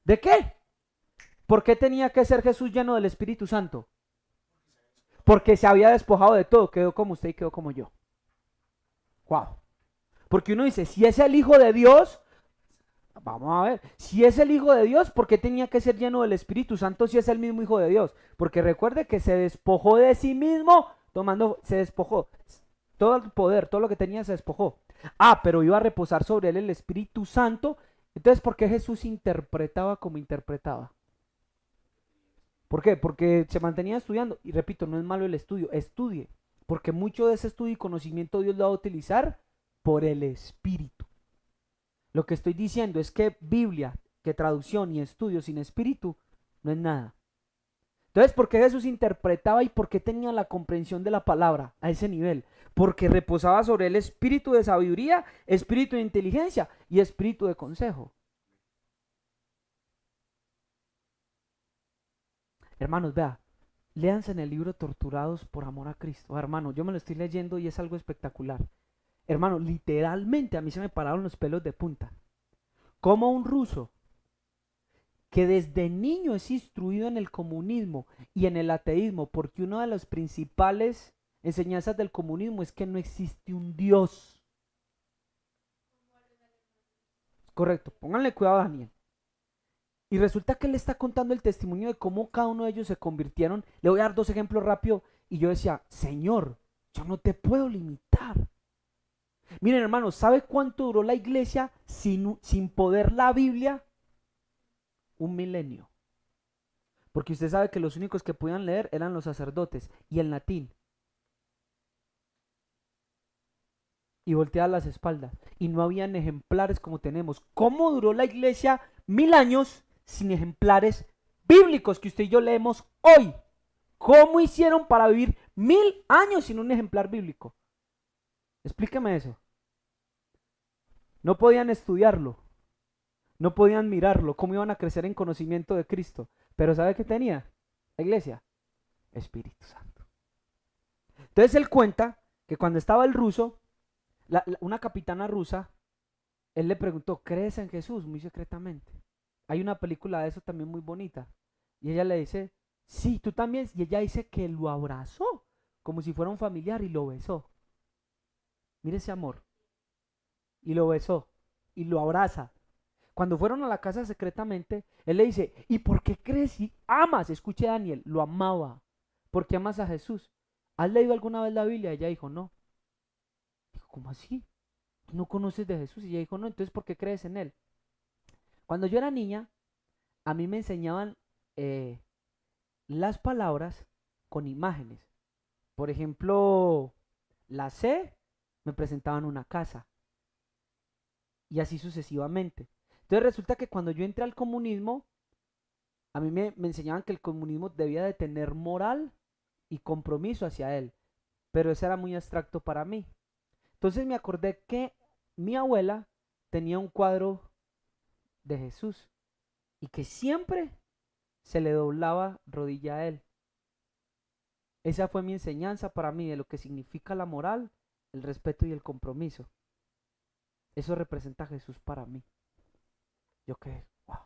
¿De qué? ¿Por qué tenía que ser Jesús lleno del Espíritu Santo? Porque se había despojado de todo, quedó como usted y quedó como yo. Wow. Porque uno dice, si es el Hijo de Dios, vamos a ver, si es el Hijo de Dios, ¿por qué tenía que ser lleno del Espíritu Santo si es el mismo Hijo de Dios? Porque recuerde que se despojó de sí mismo, se despojó. Todo el poder, todo lo que tenía se despojó. Ah, pero iba a reposar sobre él el Espíritu Santo. Entonces, ¿por qué Jesús interpretaba como interpretaba? ¿Por qué? Porque se mantenía estudiando. Y repito, no es malo el estudio, estudie. Porque mucho de ese estudio y conocimiento Dios lo va a utilizar por el Espíritu. Lo que estoy diciendo es que Biblia, que traducción y estudio sin Espíritu, no es nada. Entonces, ¿por qué Jesús interpretaba y por qué tenía la comprensión de la palabra a ese nivel? Porque reposaba sobre el espíritu de sabiduría, espíritu de inteligencia y espíritu de consejo. Hermanos, vea, léanse en el libro Torturados por amor a Cristo. Hermano, yo me lo estoy leyendo y es algo espectacular. Hermano, literalmente a mí se me pararon los pelos de punta. Como un ruso que desde niño es instruido en el comunismo y en el ateísmo, porque una de las principales enseñanzas del comunismo es que no existe un Dios. Correcto, pónganle cuidado a Daniel. Y resulta que él está contando el testimonio de cómo cada uno de ellos se convirtieron. Le voy a dar 2 ejemplos rápido. Y yo decía, Señor, yo no te puedo limitar. Miren, hermanos, ¿sabe cuánto duró la iglesia sin poder la Biblia? 1 milenio. Porque usted sabe que los únicos que podían leer eran los sacerdotes y el latín. Y volteaban las espaldas. Y no habían ejemplares como tenemos. ¿Cómo duró la iglesia 1000 años sin ejemplares bíblicos que usted y yo leemos hoy? ¿Cómo hicieron para vivir 1000 años sin un ejemplar bíblico? Explíqueme eso. No podían estudiarlo. No podían mirarlo. ¿Cómo iban a crecer en conocimiento de Cristo? Pero ¿sabe qué tenía la iglesia? Espíritu Santo. Entonces él cuenta que cuando estaba el ruso, una capitana rusa, él le preguntó, ¿crees en Jesús? Muy secretamente. Hay una película de eso también muy bonita. Y ella le dice, sí, tú también. Y ella dice que lo abrazó, como si fuera un familiar, y lo besó. Mire ese amor. Y lo besó. Y lo abraza. Cuando fueron a la casa secretamente, él le dice, ¿y por qué crees y amas? Escuche, Daniel, lo amaba. ¿Por qué amas a Jesús? ¿Has leído alguna vez la Biblia? Ella dijo, no. Dijo, ¿cómo así? ¿No conoces de Jesús? Y ella dijo, no, entonces ¿por qué crees en él? Cuando yo era niña, a mí me enseñaban las palabras con imágenes. Por ejemplo, la C, me presentaban una casa. Y así sucesivamente. Entonces resulta que cuando yo entré al comunismo, a mí me enseñaban que el comunismo debía de tener moral y compromiso hacia él. Pero eso era muy abstracto para mí. Entonces me acordé que mi abuela tenía un cuadro de Jesús y que siempre se le doblaba rodilla a él. Esa fue mi enseñanza para mí de lo que significa la moral, el respeto y el compromiso. Eso representa a Jesús para mí. Yo quedé, wow.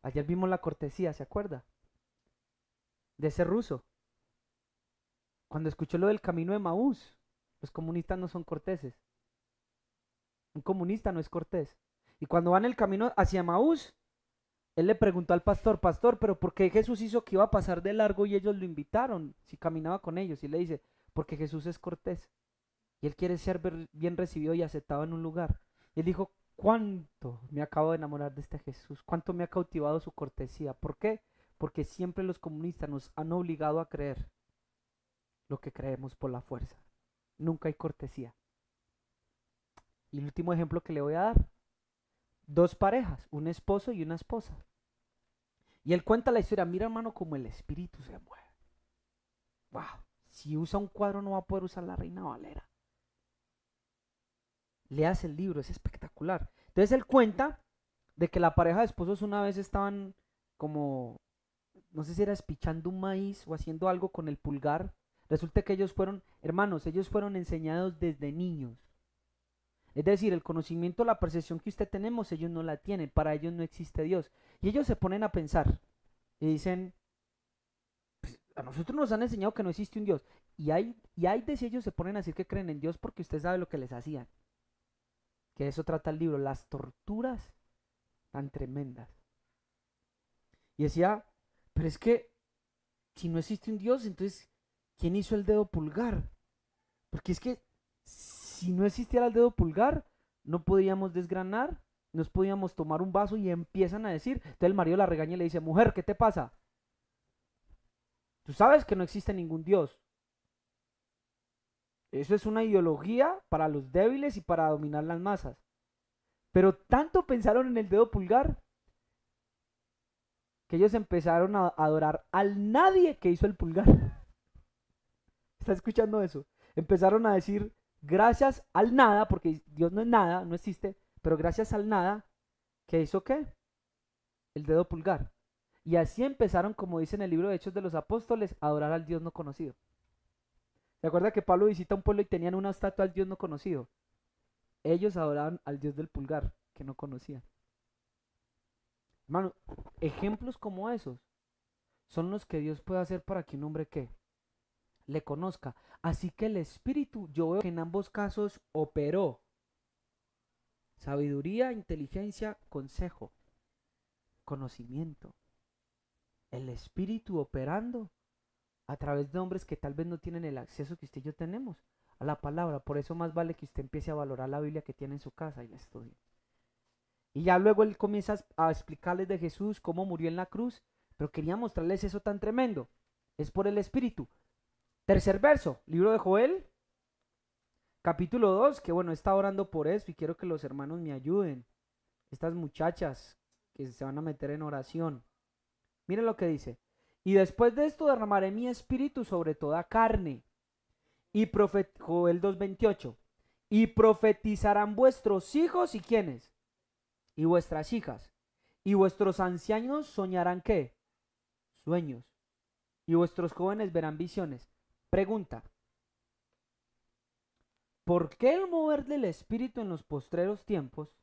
Ayer vimos la cortesía, ¿se acuerda? De ese ruso. Cuando escuchó lo del camino de Maús, los comunistas no son corteses. Un comunista no es cortés. Y cuando van el camino hacia Maús, él le preguntó al pastor, pastor, pero ¿por qué Jesús hizo que iba a pasar de largo y ellos lo invitaron si caminaba con ellos? Y le dice, porque Jesús es cortés. Y él quiere ser bien recibido y aceptado en un lugar. Y él dijo, ¿Cuánto me acabo de enamorar de este Jesús? ¿Cuánto me ha cautivado su cortesía? ¿Por qué? Porque siempre los comunistas nos han obligado a creer lo que creemos por la fuerza. Nunca hay cortesía. Y el último ejemplo que le voy a dar. Dos parejas, un esposo y una esposa. Y él cuenta la historia, mira hermano como el espíritu se mueve. Wow, si usa un cuadro no va a poder usar la Reina Valera. Leas el libro, es espectacular. Entonces él cuenta de que la pareja de esposos una vez estaban como, no sé si era espichando un maíz o haciendo algo con el pulgar. Resulta que ellos fueron, hermanos, ellos fueron enseñados desde niños. Es decir, el conocimiento, la percepción que usted tenemos, ellos no la tienen, para ellos no existe Dios. Y ellos se ponen a pensar y dicen, pues, a nosotros nos han enseñado que no existe un Dios. Y hay de si ellos se ponen a decir que creen en Dios porque usted sabe lo que les hacían. Que de eso trata el libro, las torturas tan tremendas. Y decía, pero es que si no existe un Dios, entonces, ¿quién hizo el dedo pulgar? Porque es que si no existiera el dedo pulgar, no podíamos desgranar, nos podíamos tomar un vaso y empiezan a decir. Entonces el marido la regaña y le dice, mujer, ¿qué te pasa? Tú sabes que no existe ningún Dios. Eso es una ideología para los débiles y para dominar las masas. Pero tanto pensaron en el dedo pulgar que ellos empezaron a adorar al nadie que hizo el pulgar. ¿Está escuchando eso? Empezaron a decir gracias al nada, porque Dios no es nada, no existe, pero gracias al nada, ¿que hizo qué? El dedo pulgar. Y así empezaron, como dice en el libro de Hechos de los Apóstoles, a adorar al Dios no conocido. ¿Se acuerda que Pablo visita un pueblo y tenían una estatua al Dios no conocido? Ellos adoraban al Dios del pulgar, que no conocían. Hermano, ejemplos como esos son los que Dios puede hacer para que un hombre que le conozca. Así que el Espíritu, yo veo que en ambos casos operó. Sabiduría, inteligencia, consejo, conocimiento. El Espíritu operando a través de hombres que tal vez no tienen el acceso que usted y yo tenemos a la palabra. Por eso más vale que usted empiece a valorar la Biblia que tiene en su casa y la estudie. Y ya luego él comienza a explicarles de Jesús, cómo murió en la cruz, pero quería mostrarles eso tan tremendo. Es por el Espíritu. Tercer verso, libro de Joel, capítulo 2, que bueno, está orando por eso y quiero que los hermanos me ayuden. Estas muchachas que se van a meter en oración. Miren lo que dice. Y después de esto derramaré mi espíritu sobre toda carne. Y Joel 2:28. Y profetizarán vuestros hijos y quiénes. Y vuestras hijas. Y vuestros ancianos soñarán ¿qué? Sueños. Y vuestros jóvenes verán visiones. Pregunta. ¿Por qué el mover del espíritu en los postreros tiempos?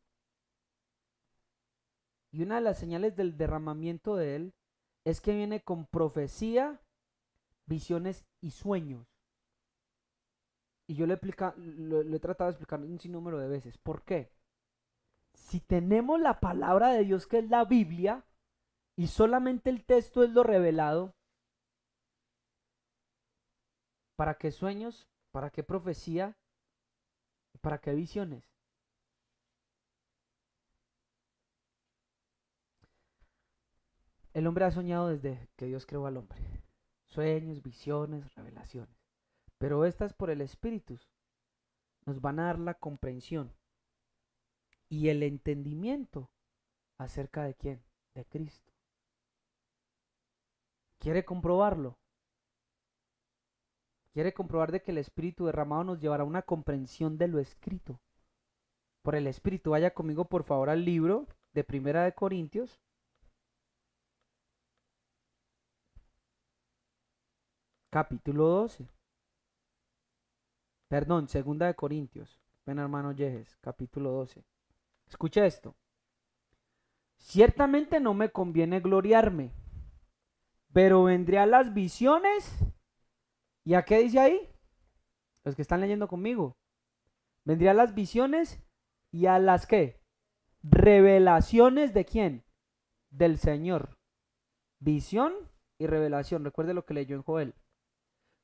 Y una de las señales del derramamiento de él es que viene con profecía, visiones y sueños. Y yo lo he tratado de explicar un sinnúmero de veces. ¿Por qué? Si tenemos la palabra de Dios que es la Biblia y solamente el texto es lo revelado, ¿para qué sueños? ¿Para qué profecía? ¿Para qué visiones? El hombre ha soñado desde que Dios creó al hombre. Sueños, visiones, revelaciones. Pero estas por el Espíritu nos van a dar la comprensión y el entendimiento acerca de quién, de Cristo. ¿Quiere comprobarlo? ¿Quiere comprobar de que el Espíritu derramado nos llevará a una comprensión de lo escrito? Por el Espíritu, vaya conmigo por favor al libro de Primera de Corintios. Capítulo 12. Perdón, Segunda de Corintios. Ven hermano Yejes, capítulo 12. Escucha esto. Ciertamente no me conviene gloriarme, pero vendré a las visiones. ¿Y a qué dice ahí? Los que están leyendo conmigo. Vendré a las visiones y a las ¿qué? Revelaciones de quién? Del Señor. Visión y revelación. Recuerde lo que leyó en Joel.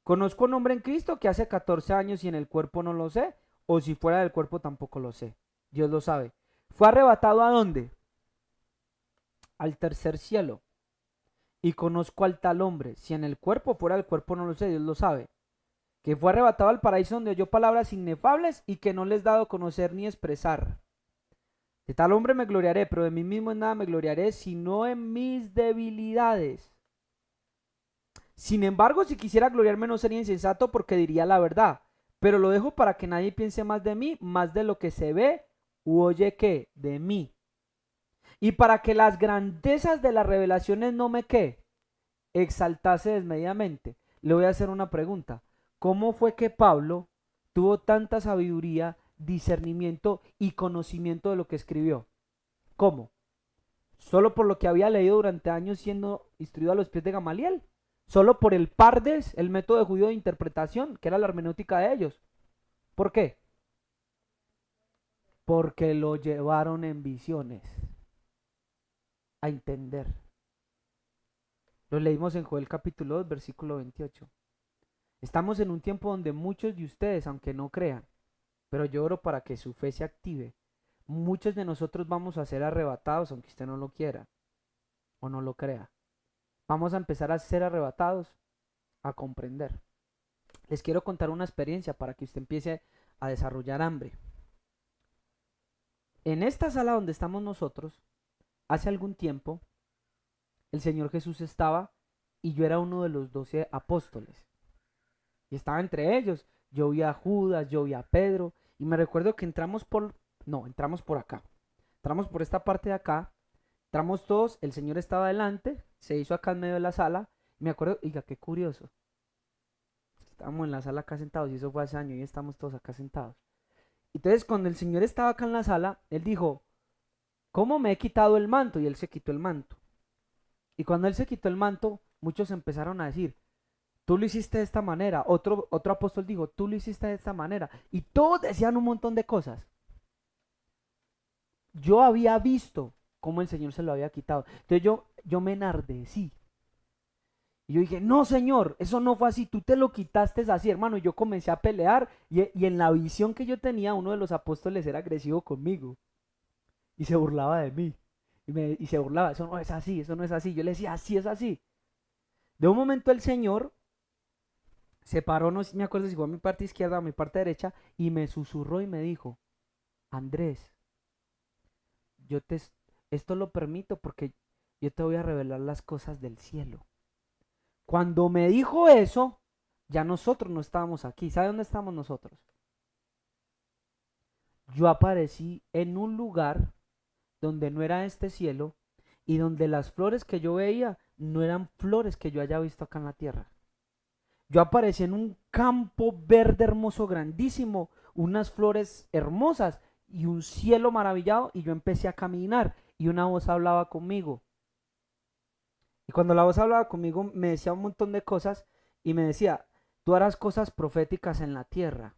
Conozco un hombre en Cristo que hace 14 años y en el cuerpo no lo sé, o si fuera del cuerpo tampoco lo sé. Dios lo sabe. ¿Fue arrebatado a dónde? Al tercer cielo. Y conozco al tal hombre. Si en el cuerpo fuera el cuerpo, no lo sé, Dios lo sabe. Que fue arrebatado al paraíso donde oyó palabras inefables y que no les dado a conocer ni expresar. De tal hombre me gloriaré, pero de mí mismo en nada me gloriaré, sino en mis debilidades. Sin embargo, si quisiera gloriarme no sería insensato porque diría la verdad, pero lo dejo para que nadie piense más de mí, más de lo que se ve u oye que de mí. Y para que las grandezas de las revelaciones no me exaltase desmedidamente. Le voy a hacer una pregunta. ¿Cómo fue que Pablo tuvo tanta sabiduría, discernimiento y conocimiento de lo que escribió? ¿Cómo? ¿Solo por lo que había leído durante años siendo instruido a los pies de Gamaliel? ¿Solo por el pardes, el método de judío de interpretación, que era la hermenéutica de ellos? ¿Por qué? Porque lo llevaron en visiones a entender. Lo leímos en Joel capítulo 2, versículo 28. Estamos en un tiempo donde muchos de ustedes, aunque no crean, pero yo oro para que su fe se active. Muchos de nosotros vamos a ser arrebatados, aunque usted no lo quiera o no lo crea. Vamos a empezar a ser arrebatados, a comprender. Les quiero contar una experiencia para que usted empiece a desarrollar hambre. En esta sala donde estamos nosotros, hace algún tiempo, el Señor Jesús estaba y yo era uno de los 12 apóstoles. Y estaba entre ellos. Yo vi a Judas, yo vi a Pedro. Y me recuerdo que entramos por acá. Entramos por esta parte de acá. Entramos todos, el Señor estaba adelante, se hizo acá en medio de la sala. Y me acuerdo, oiga, qué curioso. Estábamos en la sala acá sentados y eso fue hace años y estamos todos acá sentados. Entonces, cuando el Señor estaba acá en la sala, Él dijo, ¿cómo me he quitado el manto? Y Él se quitó el manto. Y cuando Él se quitó el manto, muchos empezaron a decir, tú lo hiciste de esta manera. Otro apóstol dijo, tú lo hiciste de esta manera. Y todos decían un montón de cosas. Yo había visto cómo el Señor se lo había quitado. Entonces yo me enardecí. Y yo dije, no, Señor, eso no fue así, tú te lo quitaste así, hermano. Y yo comencé a pelear y en la visión que yo tenía, uno de los apóstoles era agresivo conmigo y se burlaba de mí. Y se burlaba, eso no es así, eso no es así. Yo le decía, así es así. De un momento el Señor se paró, no me acuerdo si fue a mi parte izquierda o a mi parte derecha, y me susurró y me dijo, Andrés, yo te, esto lo permito porque yo te voy a revelar las cosas del cielo. Cuando me dijo eso, ya nosotros no estábamos aquí. ¿Sabe dónde estamos nosotros? Yo aparecí en un lugar donde no era este cielo y donde las flores que yo veía no eran flores que yo haya visto acá en la tierra. Yo aparecí en un campo verde hermoso, grandísimo, unas flores hermosas y un cielo maravillado, y yo empecé a caminar y una voz hablaba conmigo. Y cuando la voz hablaba conmigo me decía un montón de cosas y me decía, tú harás cosas proféticas en la tierra.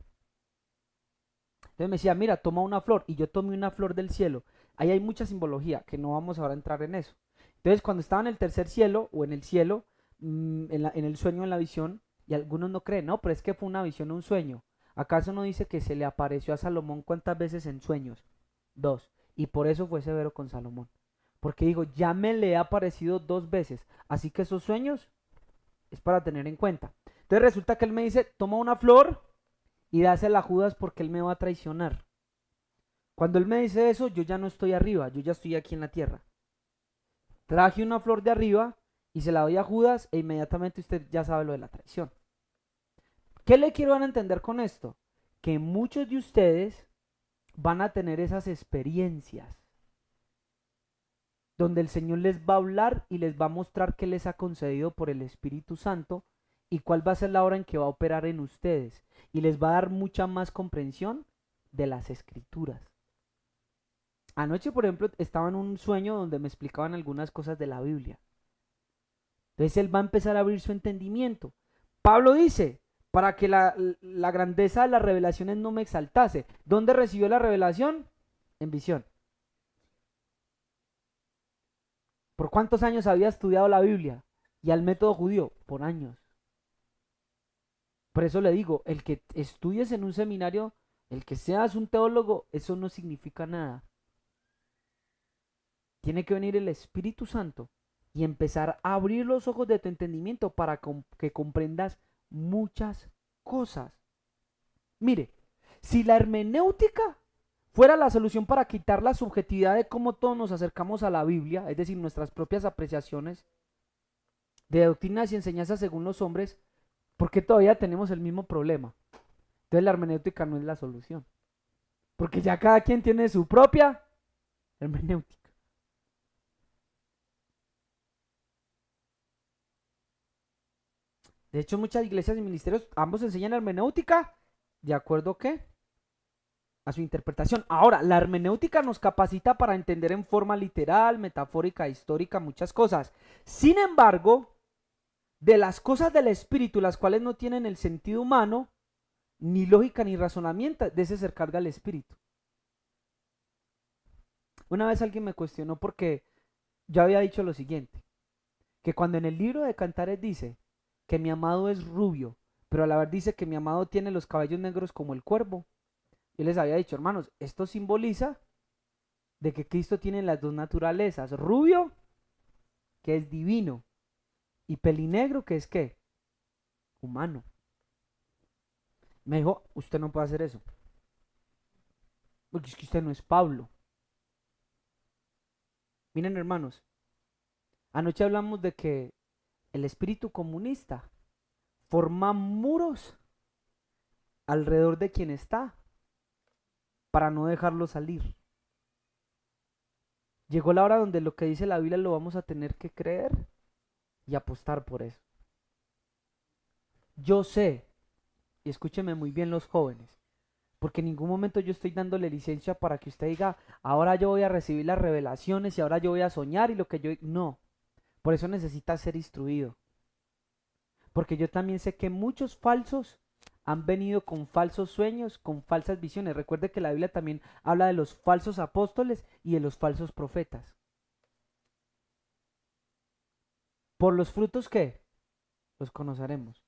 Entonces me decía, mira, toma una flor, y yo tomé una flor del cielo. Ahí hay mucha simbología, que no vamos ahora a entrar en eso. Entonces cuando estaba en el tercer cielo, o en el cielo, en el sueño, en la visión, y algunos no creen, no, pero es que fue una visión o un sueño. ¿Acaso no dice que se le apareció a Salomón cuántas veces en sueños? 2. Y por eso fue severo con Salomón. Porque digo, ya me le he aparecido 2 veces. Así que esos sueños es para tener en cuenta. Entonces resulta que él me dice, toma una flor y dásela a Judas porque él me va a traicionar. Cuando él me dice eso, yo ya no estoy arriba, yo ya estoy aquí en la tierra. Traje una flor de arriba y se la doy a Judas e inmediatamente usted ya sabe lo de la traición. ¿Qué le quiero dar a entender con esto? Que muchos de ustedes van a tener esas experiencias donde el Señor les va a hablar y les va a mostrar qué les ha concedido por el Espíritu Santo y cuál va a ser la hora en que va a operar en ustedes, y les va a dar mucha más comprensión de las Escrituras. Anoche, por ejemplo, estaba en un sueño donde me explicaban algunas cosas de la Biblia. Entonces él va a empezar a abrir su entendimiento. Pablo dice, para que la grandeza de las revelaciones no me exaltase. ¿Dónde recibió la revelación? En visión. ¿Por cuántos años había estudiado la Biblia y al método judío? Por años. Por eso le digo, el que estudies en un seminario, el que seas un teólogo, eso no significa nada. Tiene que venir el Espíritu Santo y empezar a abrir los ojos de tu entendimiento para que comprendas muchas cosas. Mire, si la hermenéutica fuera la solución para quitar la subjetividad de cómo todos nos acercamos a la Biblia, es decir, nuestras propias apreciaciones de doctrinas y enseñanzas según los hombres, ¿por qué todavía tenemos el mismo problema? Entonces la hermenéutica no es la solución, porque ya cada quien tiene su propia hermenéutica. De hecho, muchas iglesias y ministerios ambos enseñan hermenéutica, ¿de acuerdo qué? A su interpretación. Ahora, la hermenéutica nos capacita para entender en forma literal, metafórica, histórica, muchas cosas. Sin embargo, de las cosas del espíritu, las cuales no tienen el sentido humano, ni lógica ni razonamiento, de ese se carga el espíritu. Una vez alguien me cuestionó porque yo había dicho lo siguiente, que cuando en el libro de Cantares dice que mi amado es rubio, pero a la vez dice que mi amado tiene los cabellos negros como el cuervo, yo les había dicho, hermanos, esto simboliza de que Cristo tiene las dos naturalezas, rubio, que es divino, y pelinegro, que es ¿qué? Humano. Me dijo, usted no puede hacer eso, porque es que usted no es Pablo. Miren, hermanos, anoche hablamos de que el espíritu comunista forma muros alrededor de quien está para no dejarlo salir. Llegó la hora donde lo que dice la Biblia lo vamos a tener que creer y apostar por eso. Yo sé, y escúcheme muy bien los jóvenes, porque en ningún momento yo estoy dándole licencia para que usted diga, ahora yo voy a recibir las revelaciones y ahora yo voy a soñar y lo que yo... No, por eso necesita ser instruido. Porque yo también sé que muchos falsos han venido con falsos sueños, con falsas visiones. Recuerde que la Biblia también habla de los falsos apóstoles y de los falsos profetas. ¿Por los frutos qué? Los conoceremos.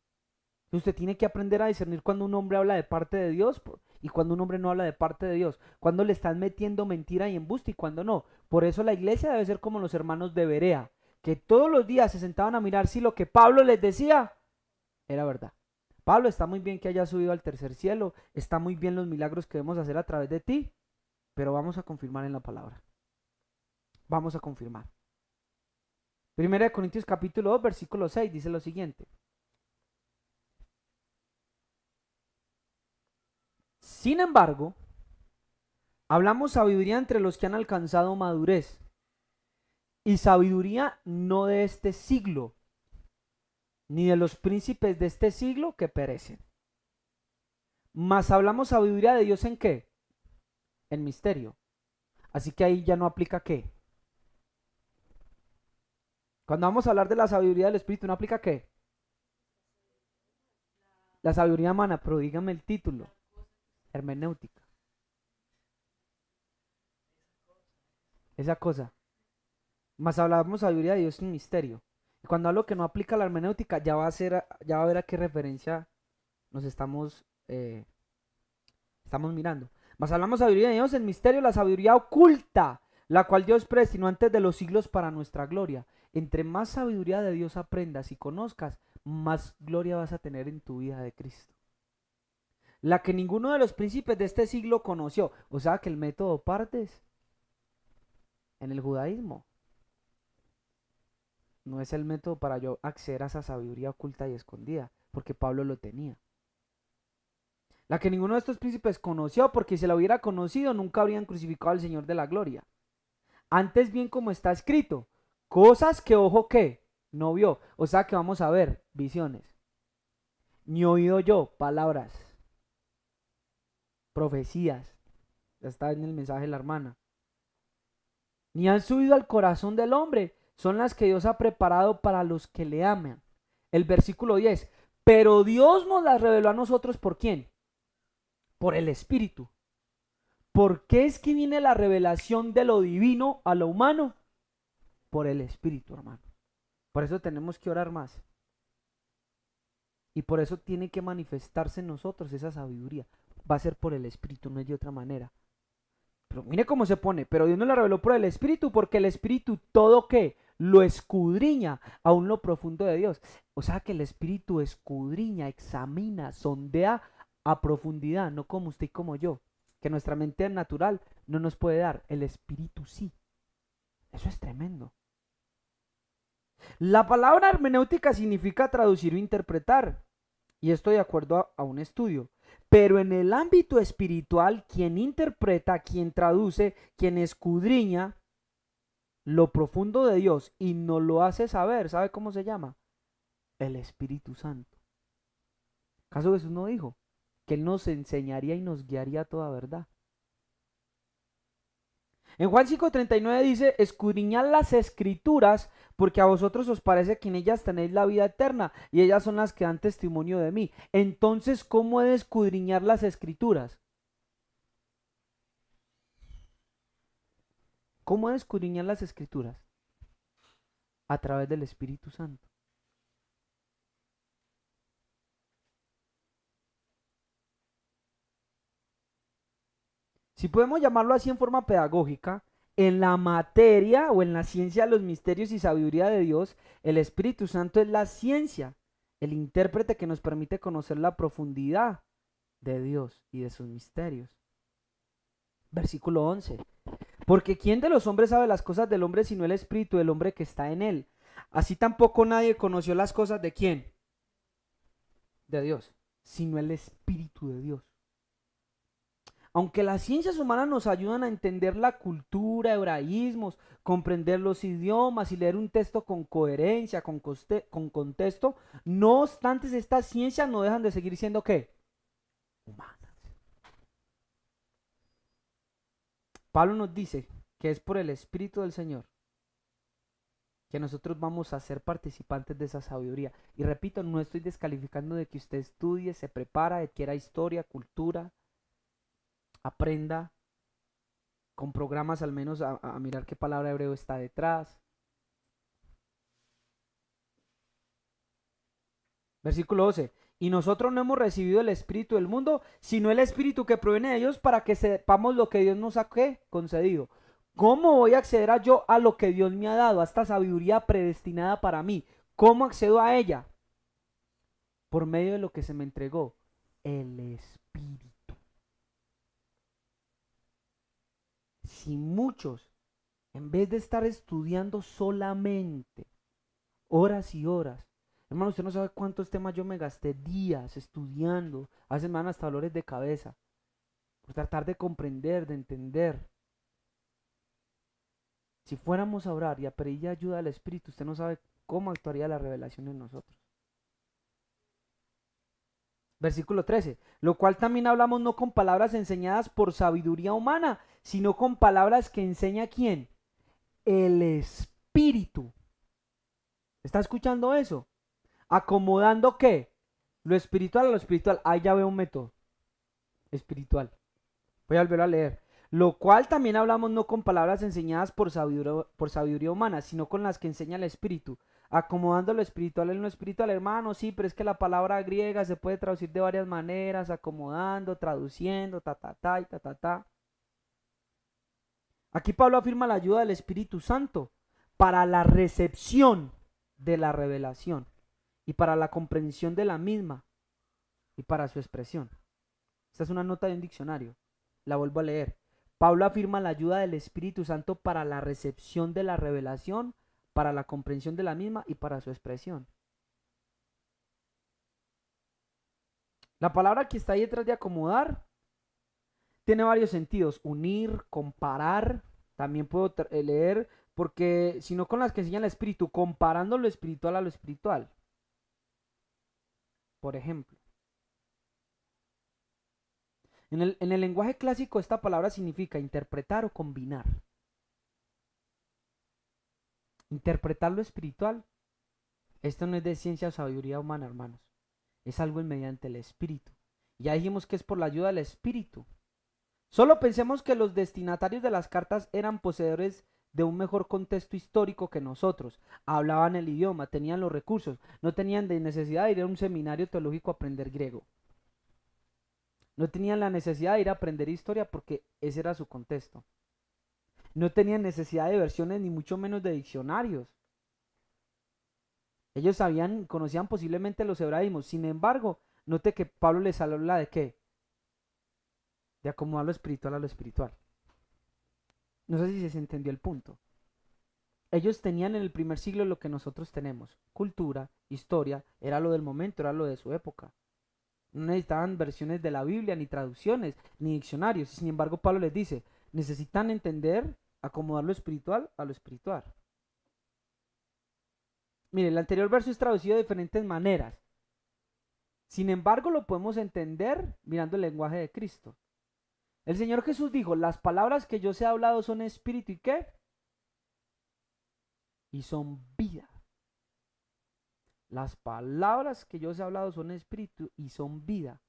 Usted tiene que aprender a discernir cuando un hombre habla de parte de Dios y cuando un hombre no habla de parte de Dios. Cuando le están metiendo mentira y embuste y cuando no. Por eso la iglesia debe ser como los hermanos de Berea, que todos los días se sentaban a mirar si lo que Pablo les decía era verdad. Pablo, está muy bien que hayas subido al tercer cielo, está muy bien los milagros que debemos hacer a través de ti, pero vamos a confirmar en la palabra. Vamos a confirmar. Primera de Corintios capítulo 2, versículo 6 dice lo siguiente. Sin embargo, hablamos sabiduría entre los que han alcanzado madurez, y sabiduría no de este siglo, ni de los príncipes de este siglo que perecen. Mas hablamos sabiduría de Dios en qué? En misterio. Así que ahí ya no aplica qué. Cuando vamos a hablar de la sabiduría del Espíritu, ¿no aplica qué? La sabiduría humana, pero dígame el título. Hermenéutica. Esa cosa. Más hablamos sabiduría de Dios en misterio. Y cuando hablo que no aplica la hermenéutica, ya va a ver a qué referencia nos estamos mirando. Más hablamos sabiduría de Dios en misterio, la sabiduría oculta, la cual Dios predestinó antes de los siglos para nuestra gloria. Entre más sabiduría de Dios aprendas y conozcas, más gloria vas a tener en tu vida de Cristo. La que ninguno de los príncipes de este siglo conoció. O sea que el método partes en el judaísmo no es el método para yo acceder a esa sabiduría oculta y escondida, porque Pablo lo tenía. La que ninguno de estos príncipes conoció, porque si la hubiera conocido nunca habrían crucificado al Señor de la gloria. Antes bien como está escrito, cosas que ojo que no vio. O sea que vamos a ver visiones. Ni oído yo palabras, profecías. Ya está en el mensaje de la hermana. Ni han subido al corazón del hombre. Son las que Dios ha preparado para los que le aman. El versículo 10. Pero Dios nos las reveló a nosotros ¿por quién? Por el Espíritu. ¿Por qué es que viene la revelación de lo divino a lo humano? Por el Espíritu, hermano. Por eso tenemos que orar más. Y por eso tiene que manifestarse en nosotros esa sabiduría. Va a ser por el Espíritu, no es de otra manera. Pero mire cómo se pone, pero Dios nos la reveló por el Espíritu, porque el Espíritu todo que lo escudriña aún lo profundo de Dios. O sea que el Espíritu escudriña, examina, sondea a profundidad, no como usted y como yo, que nuestra mente natural no nos puede dar, el Espíritu sí. Eso es tremendo. La palabra hermenéutica significa traducir o interpretar, y esto de acuerdo a un estudio. Pero en el ámbito espiritual, quien interpreta, quien traduce, quien escudriña lo profundo de Dios y nos lo hace saber, ¿sabe cómo se llama? El Espíritu Santo. ¿Acaso Jesús no dijo que Él nos enseñaría y nos guiaría a toda verdad? En Juan 5:39 dice, escudriñad las escrituras, porque a vosotros os parece que en ellas tenéis la vida eterna, y ellas son las que dan testimonio de mí. Entonces, ¿cómo he de escudriñar las escrituras? ¿Cómo he de escudriñar las escrituras? A través del Espíritu Santo. Si podemos llamarlo así en forma pedagógica, en la materia o en la ciencia de los misterios y sabiduría de Dios, el Espíritu Santo es la ciencia, el intérprete que nos permite conocer la profundidad de Dios y de sus misterios. Versículo 11. Porque ¿quién de los hombres sabe las cosas del hombre sino el Espíritu del hombre que está en él? Así tampoco nadie conoció las cosas de quién, de Dios, sino el Espíritu de Dios. Aunque las ciencias humanas nos ayudan a entender la cultura, hebraísmos, comprender los idiomas y leer un texto con coherencia, con contexto, no obstante estas ciencias no dejan de seguir siendo ¿qué? Humanas. Pablo nos dice que es por el Espíritu del Señor que nosotros vamos a ser participantes de esa sabiduría. Y repito, no estoy descalificando de que usted estudie, se prepara, adquiera historia, cultura, aprenda con programas al menos a mirar qué palabra hebreo está detrás. Versículo 12. Y nosotros no hemos recibido el espíritu del mundo, sino el espíritu que proviene de Dios para que sepamos lo que Dios nos ha concedido. ¿Cómo voy a acceder yo a lo que Dios me ha dado, a esta sabiduría predestinada para mí? ¿Cómo accedo a ella? Por medio de lo que se me entregó, el Espíritu. Si muchos, en vez de estar estudiando solamente horas y horas, hermano, usted no sabe cuántos temas yo me gasté días estudiando, a veces me dan hasta dolores de cabeza, por tratar de comprender, de entender. Si fuéramos a orar y a pedirle ayuda al Espíritu, usted no sabe cómo actuaría la revelación en nosotros. Versículo 13, lo cual también hablamos no con palabras enseñadas por sabiduría humana, sino con palabras que enseña ¿quién? El Espíritu. ¿Está escuchando eso? Acomodando ¿qué? Lo espiritual a lo espiritual. Ahí ya veo un método espiritual. Voy a volver a leer. Lo cual también hablamos no con palabras enseñadas por sabiduría humana, sino con las que enseña el Espíritu. Acomodando lo espiritual en lo espiritual, hermano, sí, pero es que la palabra griega se puede traducir de varias maneras, acomodando, traduciendo, y ta. Aquí Pablo afirma la ayuda del Espíritu Santo para la recepción de la revelación y para la comprensión de la misma y para su expresión. Esta es una nota de un diccionario. La vuelvo a leer. Pablo afirma la ayuda del Espíritu Santo para la recepción de la revelación, para la comprensión de la misma y para su expresión. La palabra que está ahí detrás de acomodar tiene varios sentidos. Unir, comparar. También puedo leer, porque si no con las que enseña el Espíritu, comparando lo espiritual a lo espiritual. Por ejemplo. En el lenguaje clásico esta palabra significa interpretar o combinar. Interpretar lo espiritual. Esto no es de ciencia o sabiduría humana, hermanos. Es algo mediante el Espíritu. Ya dijimos que es por la ayuda del Espíritu. Solo pensemos que los destinatarios de las cartas eran poseedores de un mejor contexto histórico que nosotros. Hablaban el idioma, tenían los recursos, no tenían de necesidad de ir a un seminario teológico a aprender griego. No tenían la necesidad de ir a aprender historia porque ese era su contexto. No tenían necesidad de versiones ni mucho menos de diccionarios. Ellos sabían, conocían posiblemente los hebraísmos. Sin embargo, note que Pablo les habla de qué? De acomodar lo espiritual a lo espiritual. No sé si se entendió el punto. Ellos tenían en el primer siglo lo que nosotros tenemos. Cultura, historia, era lo del momento, era lo de su época. No necesitaban versiones de la Biblia, ni traducciones, ni diccionarios. Sin embargo, Pablo les dice, necesitan entender, acomodar lo espiritual a lo espiritual. Mire, el anterior verso es traducido de diferentes maneras. Sin embargo, lo podemos entender mirando el lenguaje de Cristo. El Señor Jesús dijo, las palabras que yo os he hablado son espíritu y qué? Y son vida. Las palabras que yo os he hablado son espíritu y son vida.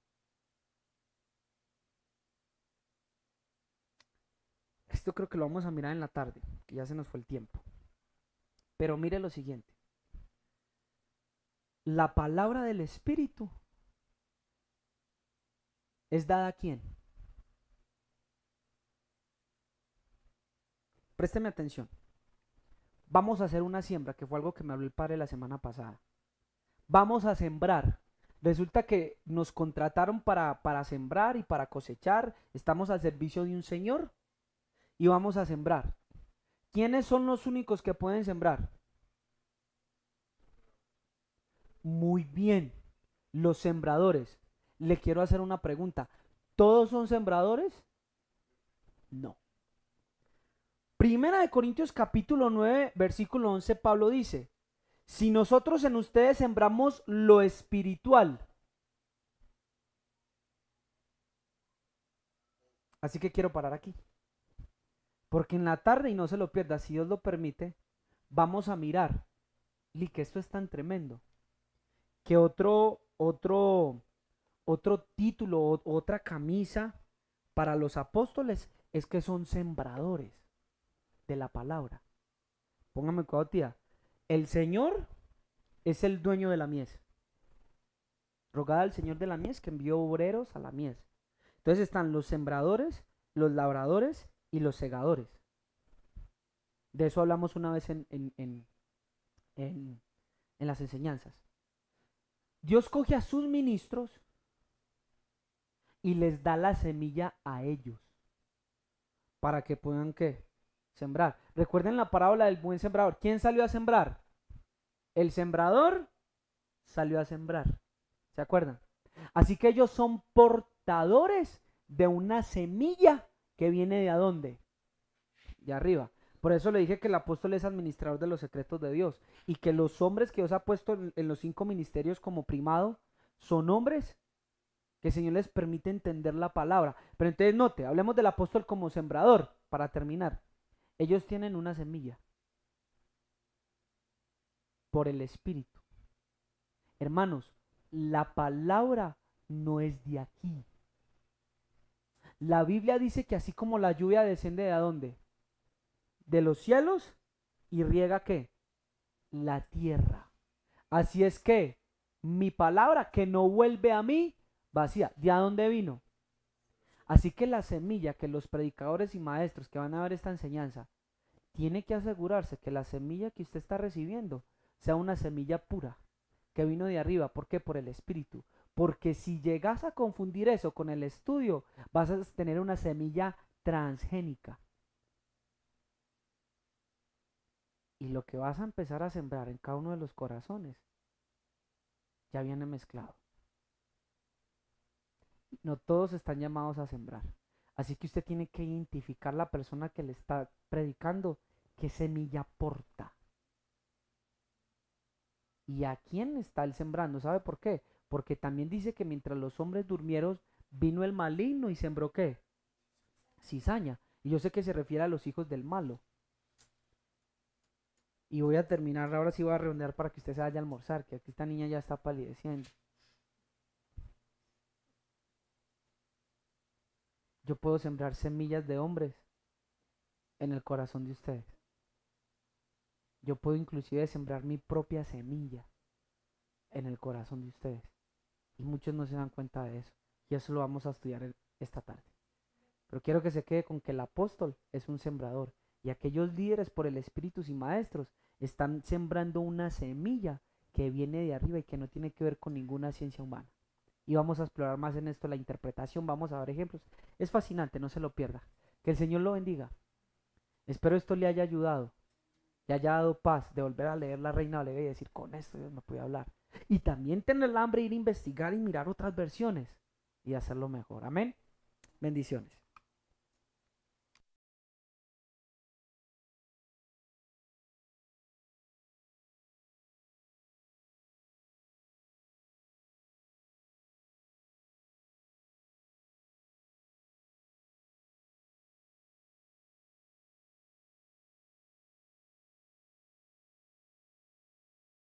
Esto creo que lo vamos a mirar en la tarde, que ya se nos fue el tiempo. Pero mire lo siguiente. La palabra del espíritu es dada a quién. Présteme atención. Vamos a hacer una siembra, que fue algo que me habló el padre la semana pasada. Vamos a sembrar. Resulta que nos contrataron para sembrar y para cosechar. Estamos al servicio de un señor y vamos a sembrar. ¿Quiénes son los únicos que pueden sembrar? Muy bien, los sembradores. Le quiero hacer una pregunta. ¿Todos son sembradores? No. Primera de Corintios capítulo 9, versículo 11, Pablo dice, si nosotros en ustedes sembramos lo espiritual. Así que quiero parar aquí. Porque en la tarde, y no se lo pierda, si Dios lo permite, vamos a mirar, y que esto es tan tremendo, que otro título, otra camisa para los apóstoles es que son sembradores de la palabra. Póngame cuidado, tía. El Señor es el dueño de la mies. Rogad al Señor de la mies que envió obreros a la mies. Entonces están los sembradores, los labradores y los segadores. De eso hablamos una vez en las enseñanzas. Dios coge a sus ministros y les da la semilla a ellos para que puedan ¿qué? Sembrar. Recuerden la parábola del buen sembrador. ¿Quién salió a sembrar? El sembrador salió a sembrar. ¿Se acuerdan? Así que ellos son portadores de una semilla que viene de ¿dónde? De arriba. Por eso le dije que el apóstol es administrador de los secretos de Dios y que los hombres que Dios ha puesto en los 5 ministerios como primado son hombres que el Señor les permite entender la palabra. Pero entonces note, hablemos del apóstol como sembrador para terminar. Ellos tienen una semilla por el Espíritu. Hermanos, la palabra no es de aquí. La Biblia dice que así como la lluvia desciende de dónde? De los cielos y riega ¿qué? La tierra. Así es que mi palabra que no vuelve a mí vacía. ¿De a dónde vino? Así que la semilla que los predicadores y maestros que van a ver esta enseñanza tiene que asegurarse que la semilla que usted está recibiendo sea una semilla pura, que vino de arriba. ¿Por qué? Por el Espíritu. Porque si llegas a confundir eso con el estudio, vas a tener una semilla transgénica. Y lo que vas a empezar a sembrar en cada uno de los corazones ya viene mezclado. No todos están llamados a sembrar. Así que usted tiene que identificar la persona que le está predicando qué semilla porta. ¿Y a quién está él sembrando? ¿Sabe por qué? Porque también dice que mientras los hombres durmieron, vino el maligno y sembró ¿qué? Cizaña. Y yo sé que se refiere a los hijos del malo. Y voy a terminar, ahora sí voy a redondear para que usted se vaya a almorzar, que aquí esta niña ya está palideciendo. Yo puedo sembrar semillas de hombres en el corazón de ustedes. Yo puedo inclusive sembrar mi propia semilla en el corazón de ustedes. Y muchos no se dan cuenta de eso. Y eso lo vamos a estudiar esta tarde. Pero quiero que se quede con que el apóstol es un sembrador y aquellos líderes por el Espíritu y maestros están sembrando una semilla que viene de arriba y que no tiene que ver con ninguna ciencia humana. Y vamos a explorar más en esto la interpretación, vamos a ver ejemplos. Es fascinante, no se lo pierda. Que el Señor lo bendiga. Espero esto le haya ayudado, le haya dado paz de volver a leer la Reina Valera y decir, con esto Dios me puede hablar. Y también tener el hambre de ir a investigar y mirar otras versiones y hacerlo mejor. Amén. Bendiciones.